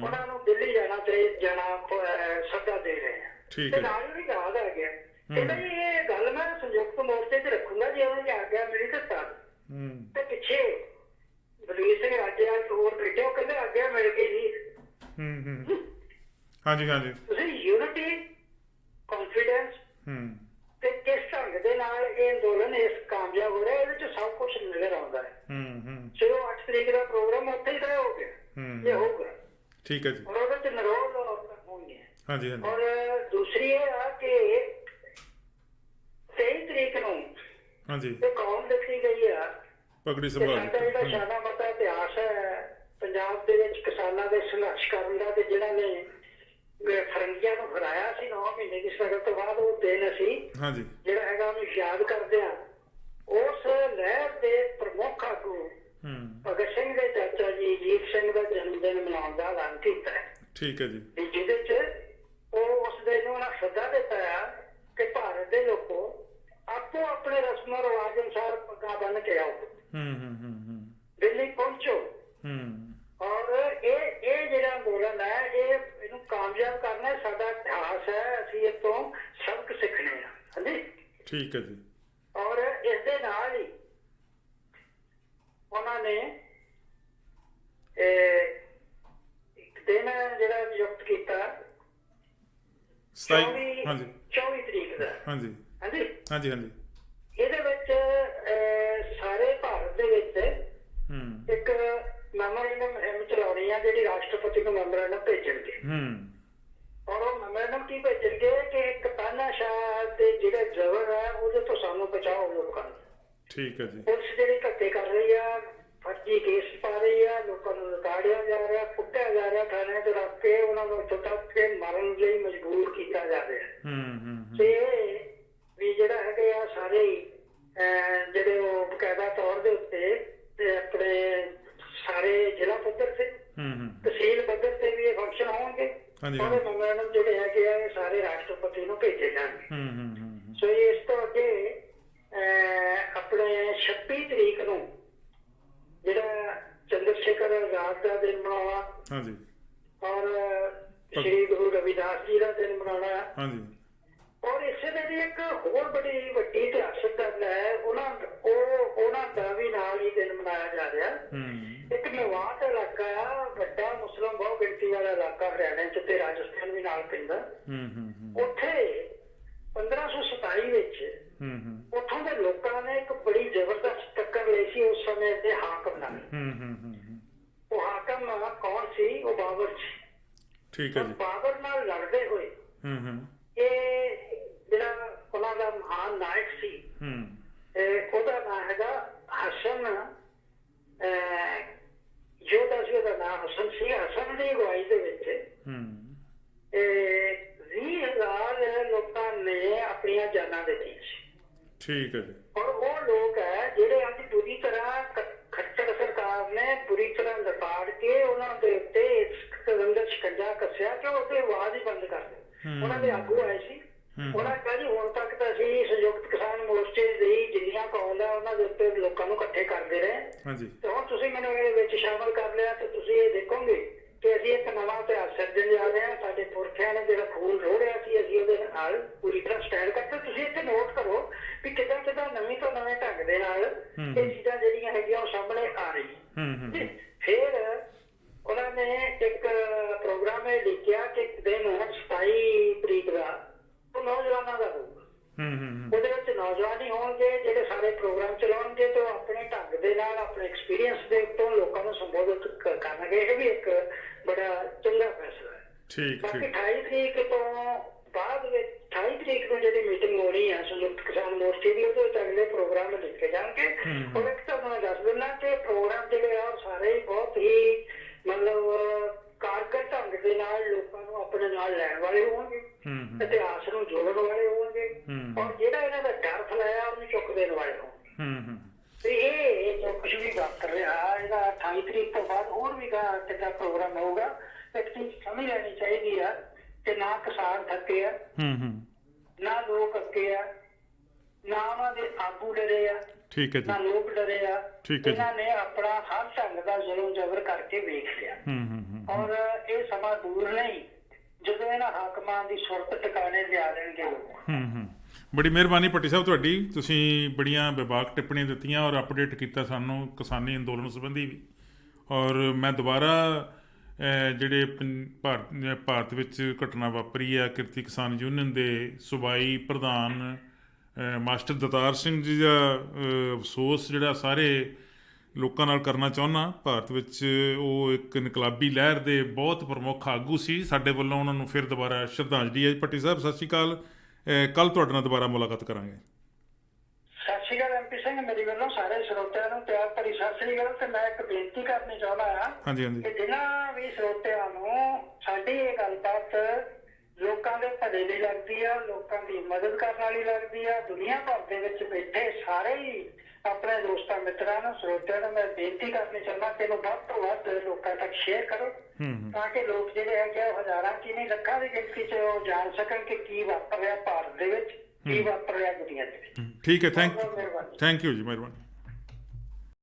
ਉਹਨਾਂ ਨੂੰ ਦਿੱਲੀ ਜਾਣਾ ਸੱਦਾ ਦੇ ਰਹੇ ਆ। ਤੇ ਨਾਲ ਹੀ ਯਾਦ ਆ ਗਿਆ, ਕਹਿੰਦਾ ਜੀ ਇਹ ਗੱਲ ਮੈਂ ਸੰਯੁਕਤ ਮੋਰਚੇ 'ਚ ਰੱਖੂੰਗਾ ਜੇ ਉਹਨਾਂ ਦੀ ਆਗਿਆ ਮਿਲੀ ਤਾਂ। ਤੇ ਪਿੱਛੇ ਬਲਵੀਰ ਸਿੰਘ ਰਾਜੇ ਹੋਰ ਬੈਠੇ, ਉਹ ਕਹਿੰਦੇ ਆਗਿਆ ਮਿਲ ਗਈ ਜੀ।
ਹਾਂਜੀ ਹਾਂਜੀ।
ਤੁਸੀਂ ਯੂਨਿਟੀ, ਕੌਨਫੀਡੈਂਸ ਤੇ ਕਿਸ ਢੰਗ ਦੇ ਨਾਲ ਇਹ ਅੰਦੋਲਨ ਇਸ ਕਾਮਯਾਬ ਹੋ ਰਿਹਾ, ਇਹਦੇ 'ਚ ਸਭ ਕੁਝ ਨਜ਼ਰ ਆਉਂਦਾ ਹੈ। ਚਲੋ 8 ਤਰੀਕ ਦਾ ਪ੍ਰੋਗਰਾਮ ਉੱਥੇ ਹੀ ਤੈਅ ਹੋ ਗਿਆ, ਇਹ ਹੋਊਗਾ।
ਠੀਕ ਹੈ ਜੀ।
ਔਰ ਉਹਦੇ 'ਚ ਨਰੋਲ ਔਰਤਾਂ ਹੋਣਗੀਆਂ।
ਹਾਂਜੀ ਹਾਂਜੀ।
ਔਰ ਦੂਸਰੀ ਇਹ ਆ ਕਿ 23 ਤਰੀਕ ਨੂੰ
ਹਾਂਜੀ
ਇਹ ਕੌਮ ਦਿੱਤੀ ਗਈ ਆ
ਪਗੜੀ
ਸਾਡਾ
ਸੰਭਾਲ।
ਜਿਹੜਾ ਸ਼ਾਨਾ ਮਤਾ ਇਤਿਹਾਸ ਹੈ ਪੰਜਾਬ ਦੇ ਵਿੱਚ ਕਿਸਾਨਾਂ ਦੇ ਸੰਘਰਸ਼ ਕਰਨ ਦਾ, ਤੇ ਜਿਹੜਾ ਨੇ ਫਰੰਗੀਆਂ ਨੂੰ ਹਰਾਇਆ ਸੀ 9 ਮਹੀਨੇ ਦੀ ਸਟਰਗਲ ਤੋਂ ਬਾਅਦ, ਉਹ ਦਿਨ ਅਸੀਂ
ਹਾਂਜੀ
ਜਿਹੜਾ ਹੈਗਾ ਉਹਨੂੰ ਯਾਦ ਕਰਦੇ ਹਾਂ। ਉਸ ਲਹਿਰ ਦੇ ਪ੍ਰਮੁੱਖ ਆਗੂ ਭਗਤ ਸਿੰਘ ਦੇ ਚਾਚਾ ਜੀ ਅਜੀਤ ਸਿੰਘ ਦਾ ਜਨਮ ਦਿਨ ਮਨਾਉਣ ਦਾ ਐਲਾਨ ਕੀਤਾ ਹੈ।
ਠੀਕ ਹੈ ਜੀ।
ਜਿਹਦੇ 'ਚ ਉਹ ਉਸ ਦਿਨ ਨੂੰ ਉਹਨਾਂ ਸੱਦਾ ਦਿੱਤਾ ਆ ਕਿ ਭਾਰਤ ਦੇ ਲੋਕੋ ਆਪੋ ਆਪਣੇ ਰਸਮੋ ਰਿਵਾਜ ਅਨੁਸਾਰ ਪੱਗਾਂ ਬੰਨ੍ਹ ਕੇ ਆਓ, ਦਿੱਲੀ ਪਹੁੰਚੋ। ਔਰ ਇਹ ਜਿਹੜਾ ਅੰਦੋਲਨ ਹੈ ਇਹਨੂੰ ਕਾਮਯਾਬ ਕਰਨਾ ਸਾਡਾ ਇਤਿਹਾਸ ਹੈ, ਅਸੀਂ ਇਹ ਤੋਂ ਸਬਕ ਸਿੱਖਣੇ ਆ। ਹਾਂਜੀ
ਠੀਕ ਹੈ ਜੀ।
ਔਰ ਇਸ ਦੇ ਨਾਲ ਹੀ ਉਹਨਾਂ ਨੇ ਇੱਕ ਦਿਨ ਜਿਹੜਾ ਨਿਯੁਕਤ ਕੀਤਾ 24 ਤਰੀਕ ਦਾ। ਹਾਂਜੀ ਹਾਂਜੀ
ਹਾਂਜੀ ਹਾਂਜੀ।
ਇਹਦੇ ਵਿੱਚ ਸਾਰੇ ਭਾਰਤ ਦੇ ਵਿੱਚ ਇੱਕ ਮੈਮੋਰੈਂਡਮ ਮੁਹਿੰਮ ਚਲਾਉਣੀ ਆ ਜਿਹੜੀ ਰਾਸ਼ਟਰਪਤੀ ਨੂੰ ਮੈਮੋਰੈਂਡਮ ਭੇਜਣਗੇ। ਔਰ ਉਹ ਮੈਮੋਰੈਂਡਮ ਕੀ ਭੇਜਣਗੇ ਕਿ ਇੱਕ ਤਾਨਾਸ਼ਾਹ ਦੇ ਜਿਹੜੇ ਜ਼ਬਰ ਹੈ ਉਹਦੇ ਤੋਂ ਸਾਨੂੰ ਬਚਾਓ ਲੋਕਾਂ ਨੂੰ।
ਠੀਕ ਹੈ ਜੀ।
ਪੁਲਿਸ ਜਿਹੜੀ ਧੱਕੇ ਕਰ ਰਹੀ ਆ, ਫਰਜ਼ੀ ਕੇਸ ਪਾ ਰਹੀ ਆ, ਲੋਕਾਂ ਨੂੰ ਲਤਾੜਿਆ ਜਾ ਰਿਹਾ, ਕੁੱਟਿਆ ਜਾ ਰਿਹਾ, ਥਾਣੇ 'ਚ ਰੱਖ ਕੇ ਉਹਨਾਂ ਨੂੰ ਇੱਥੋਂ ਤੱਕ ਕੇ ਮਾਰਨ ਲਈ ਮਜਬੂਰ ਕੀਤਾ ਜਾ ਰਿਹਾ। ਤੇ ਵੀ ਜਿਹੜਾ ਹੈਗੇ ਆ ਸਾਰੇ ਜਿਹੜੇ ਉਹ ਬਕਾਇਦਾ ਤੌਰ ਦੇ ਉੱਤੇ ਤੇ ਆਪਣੇ ਸਾਰੇ ਜ਼ਿਲ੍ਹਾ ਪੱਧਰ ਤੇ, ਤਹਿਸੀਲ ਪੱਧਰ ਤੇ ਵੀ ਇਹ ਫੰਕਸ਼ਨ ਹੋਣਗੇ। ਉਹਦੇ ਮੈਮੋਰੈਂਡਮ ਜਿਹੜੇ ਹੈਗੇ ਆ ਇਹ ਸਾਰੇ ਰਾਸ਼ਟਰਪਤੀ ਨੂੰ ਭੇਜੇ ਜਾਣਗੇ। ਸੋ ਇਸ ਤੋਂ ਅੱਗੇ ਆਪਣੇ 26 ਤਰੀਕ ਨੂੰ ਜਿਹੜਾ ਚੰਦਰ ਸ਼ੇਖਰ ਆਜ਼ਾਦ ਦਾ ਦਿਨ ਮਨਾਉਣਾ ਔਰ ਸ਼੍ਰੀ ਗੁਰੂ ਰਵਿਦਾਸ ਜੀ ਦਾ ਦਿਨ ਮਨਾਉਣਾ। ਔਰ ਇਸੇ ਦੇ ਲਈ ਇੱਕ ਹੋਰ ਬੜੀ ਵੱਡੀ ਇਤਿਹਾਸਕ ਗੱਲ ਹੈ, ਉਹਨਾਂ ਦਾ ਵੀ ਨਾਲ ਹੀ ਦਿਨ ਮਨਾਇਆ ਜਾ ਰਿਹਾ। ਇੱਕ ਮੇਵਾਤ ਇਲਾਕਾ ਆ, ਵੱਡਾ ਮੁਸਲਿਮ ਬਹੁ ਗਿਣਤੀ ਵਾਲਾ ਇਲਾਕਾ ਹਰਿਆਣਾ 'ਚ ਤੇ ਰਾਜਸਥਾਨ ਵੀ ਨਾਲ ਪੈਂਦਾ। ਉੱਥੇ 1527 ਵਿੱਚ ਉੱਥੋਂ ਦੇ ਲੋਕਾਂ ਨੇ ਇੱਕ ਬੜੀ ਜ਼ਬਰਦਸਤ ਟੱਕਰ ਲਈ ਸੀ ਉਸ ਸਮੇਂ ਦੇ ਹਾਕਮ ਨਾਲ। ਉਹ ਹਾਕਮ ਕੌਣ ਸੀ? ਉਹ ਬਾਬਰ ਸੀ। ਠੀਕ ਹੈ ਜੀ। ਬਾਬਰ ਨਾਲ ਲੜਦੇ ਹੋਏ ਇਹ ਜਿਹੜਾ ਉਹਨਾਂ ਦਾ ਮਹਾਨ ਨਾਇਕ ਸੀ, ਉਹਦਾ ਨਾਂ ਹੈਗਾ ਹਸਨ ਯੋਧਾ ਸੀ, ਉਹਦਾ ਨਾਂ ਹਸਨ ਸੀ। ਹਸਨ ਦੀ ਅਗਵਾਈ ਦੇ ਵਿੱਚ 20,000 ਲੋਕਾਂ ਨੇ ਆਪਣੀਆਂ ਜਾਨਾਂ ਦਿੱਤੀਆਂ ਸੀ। ਠੀਕ ਹੈ ਜੀ। ਔਰ ਉਹ ਲੋਕ ਹੈ ਜਿਹੜੇ ਅੱਜ ਪੂਰੀ ਤਰ੍ਹਾਂ ਖੱਟਰ ਸਰਕਾਰ ਨੇ ਪੂਰੀ ਤਰ੍ਹਾਂ ਲਪਾੜ ਕੇ ਉਹਨਾਂ ਦੇ ਉੱਤੇ ਅੰਦਰ ਸ਼ਿਕੰਜਾ ਕੱਸਿਆ ਕਿ ਉਹਦੀ ਆਵਾਜ਼ ਹੀ ਬੰਦ ਕਰ ਦਿਓ। ਉਹਨਾਂ ਦੇ ਆਗੂ ਆਏ ਸੀ, ਉਹਨਾਂ ਕਿਹਾ ਜੀ ਹੁਣ ਤੱਕ ਤਾਂ ਅਸੀਂ ਸੰਯੁਕਤ ਕਿਸਾਨ ਮੋਰਚੇ ਦੀ ਜਿੰਨੀਆਂ ਕੌਲ ਹੈ ਉਹਨਾਂ ਦੇ ਉੱਤੇ ਲੋਕਾਂ ਨੂੰ ਇਕੱਠੇ ਕਰਦੇ ਰਹੇ, ਤੇ ਹੁਣ ਤੁਸੀਂ ਮੈਨੂੰ ਇਹਦੇ ਵਿੱਚ ਸ਼ਾਮਲ ਕਰ ਲਿਆ ਤੇ ਤੁਸੀਂ ਇਹ ਦੇਖੋਗੇ ਕਿ ਅਸੀਂ ਇੱਕ ਨਵਾਂ ਇਤਿਹਾਸ ਸਿਰਜਣ ਜਾ ਰਹੇ ਹਾਂ। ਸਾਡੇ ਪੁਰਖਿਆਂ ਨੇ ਜਿਹੜਾ ਖੂਨ ਰੋੜਿਆ ਸੀ ਅਸੀਂ ਉਹਦੇ ਨਾਲ ਪੂਰੀ ਤਰ੍ਹਾਂ ਸਟੈਂਡ ਕਰਦੇ। ਤੁਸੀਂ ਇੱਥੇ ਨੋਟ ਕਰੋ ਵੀ ਕਿੱਦਾਂ ਕਿੱਦਾਂ ਨਵੀਂ ਤੋਂ ਨਵੇਂ ਢੰਗ ਦੇ ਨਾਲ ਇਹ ਚੀਜ਼ਾਂ ਜਿਹੜੀਆਂ ਹੈਗੀਆਂ ਉਹ ਸਾਹਮਣੇ ਆ ਰਹੀ। ਫਿਰ ਉਹਨਾਂ ਨੇ ਇੱਕ ਪ੍ਰੋਗਰਾਮ ਇਹ ਲਿਖਿਆ ਕਿ ਇੱਕ ਦਿਨ 27 ਤਰੀਕ ਦਾ ਉਹ ਨੌਜਵਾਨਾਂ ਦਾ ਹੋਊਗਾ। ਉਹਦੇ ਵਿੱਚ ਨੌਜਵਾਨ ਹੀ ਹੋਣਗੇ ਜਿਹੜੇ ਸਾਰੇ ਪ੍ਰੋਗਰਾਮ ਚਲਾਉਣਗੇ ਤੇ ਉਹ ਆਪਣੇ ਢੰਗ ਦੇ ਨਾਲ ਆਪਣੇ ਐਕਸਪੀਰੀਅੰਸ ਦੇ ਉੱਤੋਂ ਲੋਕਾਂ ਨੂੰ ਸੰਬੋਧਿਤ ਕਰਨਗੇ। ਇਹ ਵੀ ਇੱਕ ਬੜਾ ਚੰਗਾ ਫੈਸਲਾ ਹੈ। ਬਾਕੀ 28 ਤਰੀਕ ਤੋਂ ਬਾਅਦ ਵਿੱਚ 28 ਤਰੀਕ ਨੂੰ ਜਿਹੜੀ ਮੀਟਿੰਗ ਹੋਣੀ ਹੈ ਸੰਯੁਕਤ ਕਿਸਾਨ ਮੋਰਚੇ ਦੀ, ਉਹਦੇ ਵਿੱਚ ਅਗਲੇ ਪ੍ਰੋਗਰਾਮ ਲਿਖੇ ਜਾਣਗੇ। ਔਰ ਇੱਕ ਤਾਂ ਮੈਂ ਦੱਸ ਦਿੰਦਾ ਕਿ ਪ੍ਰੋਗਰਾਮ ਜਿਹੜੇ ਆ ਸਾਰੇ ਹੀ ਬਹੁਤ ਹੀ ਮਤਲਬ ਕਾਰਗਰ ਢੰਗ ਦੇ ਨਾਲ ਲੋਕਾਂ ਨੂੰ ਆਪਣੇ ਨਾਲ ਲੈਣ ਵਾਲੇ ਹੋਣਗੇ, ਇਤਿਹਾਸ ਨੂੰ ਜੋੜਨ ਵਾਲੇ ਹੋਣਗੇ, ਔਰ ਜਿਹੜਾ ਇਹਨਾਂ ਦਾ ਡਰ ਫੈਲਾਇਆ ਉਹਨੂੰ ਚੁੱਕ ਦੇਣ ਵਾਲੇ ਹੋਣਗੇ। ਤੇ ਇਹ ਜੋ ਕੁਝ ਵੀ ਵਾਪਰ ਰਿਹਾ ਇਹਦਾ 28 ਤਰੀਕ ਤੋਂ ਬਾਅਦ ਹੋਰ ਵੀ ਕਿੱਦਾਂ ਪ੍ਰੋਗਰਾਮ ਹੋਊਗਾ, ਇੱਕ ਚੀਜ਼ ਸਮਝ ਲੈਣੀ ਚਾਹੀਦੀ ਆ ਕਿ ਨਾ ਕਿਸਾਨ ਥੱਕੇ ਆ, ਨਾ ਲੋਕ ਅੱਕੇ ਆ, ਨਾ ਉਹਨਾਂ ਦੇ ਆਗੂ ਡਰੇ ਆ,
ਠੀਕ ਹੈ ਜੀ,
ਨਾ ਲੋਕ ਡਰੇ ਆ।
ਠੀਕ ਹੈ ਜੀ।
ਇਹਨਾਂ ਨੇ ਆਪਣਾ ਹਰ ਢੰਗ ਦਾ ਜ਼ੁਲਮ ਜ਼ਬਰ ਕਰਕੇ ਵੇਖ ਲਿਆ, ਔਰ ਇਹ ਸਮਾਂ ਦੂਰ ਨਹੀਂ ਜਦੋਂ ਇਹਨਾਂ ਹਾਕਮਾਂ ਦੀ ਸੁਰਤ ਟਿਕਾਣੇ ਲਿਆ ਦੇਣਗੇ ਲੋਕ।
ਬੜੀ ਮਿਹਰਬਾਨੀ ਭੱਟੀ ਸਾਹਿਬ ਤੁਹਾਡੀ, ਤੁਸੀਂ ਬੜੀਆਂ ਵਿਭਾਗ ਟਿੱਪਣੀਆਂ ਦਿੱਤੀਆਂ ਔਰ ਅਪਡੇਟ ਕੀਤਾ ਸਾਨੂੰ ਕਿਸਾਨੀ ਅੰਦੋਲਨ ਸੰਬੰਧੀ ਵੀ। ਔਰ ਮੈਂ ਦੁਬਾਰਾ ਜਿਹੜੇ ਭਾਰਤ ਵਿੱਚ ਘਟਨਾ ਵਾਪਰੀ ਆ ਕਿਰਤੀ ਕਿਸਾਨ ਯੂਨੀਅਨ ਦੇ ਸੂਬਾਈ ਪ੍ਰਧਾਨ ਮਾਸਟਰ ਦਤਾਰ ਸਿੰਘ ਜੀ ਦਾ ਅਫਸੋਸ ਜਿਹੜਾ ਸਾਰੇ ਲੋਕਾਂ ਨਾਲ ਕਰਨਾ ਚਾਹੁੰਦਾ। ਭਾਰਤ ਵਿੱਚ ਉਹ ਇੱਕ ਇਨਕਲਾਬੀ ਲਹਿਰ ਦੇ ਬਹੁਤ ਪ੍ਰਮੁੱਖ ਆਗੂ ਸੀ। ਸਾਡੇ ਵੱਲੋਂ ਉਹਨਾਂ ਨੂੰ ਫਿਰ ਦੁਬਾਰਾ ਸ਼ਰਧਾਂਜਲੀ ਹੈ। ਭੱਟੀ ਸਾਹਿਬ ਸਤਿ ਸ਼੍ਰੀ ਅਕਾਲ, ਕੱਲ੍ਹ ਤੁਹਾਡੇ ਨਾਲ ਦੁਬਾਰਾ ਮੁਲਾਕਾਤ ਕਰਾਂਗੇ।
ਸਤਿ ਸ਼੍ਰੀ ਅਕਾਲ MP ਸਿੰਘ, ਮੇਰੀ ਵੱਲੋਂ ਸਾਰੇ ਸਰੋਤਿਆਂ ਨੂੰ ਪਿਆਰ ਭਰੀ ਸਤਿ ਸ਼੍ਰੀ ਅਕਾਲ। ਤੇ ਮੈਂ ਇੱਕ ਬੇਨਤੀ ਕਰਨੀ ਚਾਹੁੰਦਾ ਹਾਂ ਕਿ ਜਿਨ੍ਹਾਂ ਵੀ ਸਰੋਤਿਆਂ ਨੂੰ ਸਾਡੀ ਇਹ ਗੱਲਬਾਤ ਲੋਕਾਂ ਦੇ ਭਲੇ ਲਈ ਲੱਗਦੀ ਆ, ਲੋਕਾਂ ਦੀ ਮਦਦ ਕਰਨ ਵਾਲੀ ਲੱਗਦੀ ਆ, ਦੁਨੀਆ ਭਰ ਦੇ ਵਿੱਚ ਬੈਠੇ ਸਾਰੇ ਹੀ ਆਪਣੇ ਦੋਸਤਾਂ ਮਿੱਤਰਾਂ ਨੂੰ ਸਰੋਤਿਆਂ ਨੂੰ ਮੈਂ ਬੇਨਤੀ ਕਰਨੀ ਚਾਹੁੰਦਾ ਕਿ ਇਹਨੂੰ ਵੱਧ ਤੋਂ ਵੱਧ ਲੋਕਾਂ ਤੱਕ ਸ਼ੇਅਰ ਕਰੋ, ਤਾਂ ਕਿ ਲੋਕ ਜਿਹੜੇ ਹੈਗੇ ਉਹ ਹਜ਼ਾਰਾਂ ਕੀ ਨਹੀਂ ਲੱਖਾਂ ਦੀ ਗਿਣਤੀ 'ਚ ਉਹ ਜਾਣ ਸਕਣ ਕਿ ਕੀ ਵਾਪਰ ਰਿਹਾ ਭਾਰਤ ਦੇ ਵਿੱਚ, ਕੀ ਵਾਪਰ ਰਿਹਾ ਦੁਨੀਆ ਦੇ ਵਿੱਚ।
ਠੀਕ ਹੈ, ਥੈਂਕ ਯੂ ਜੀ, ਮਿਹਰਬਾਨੀ।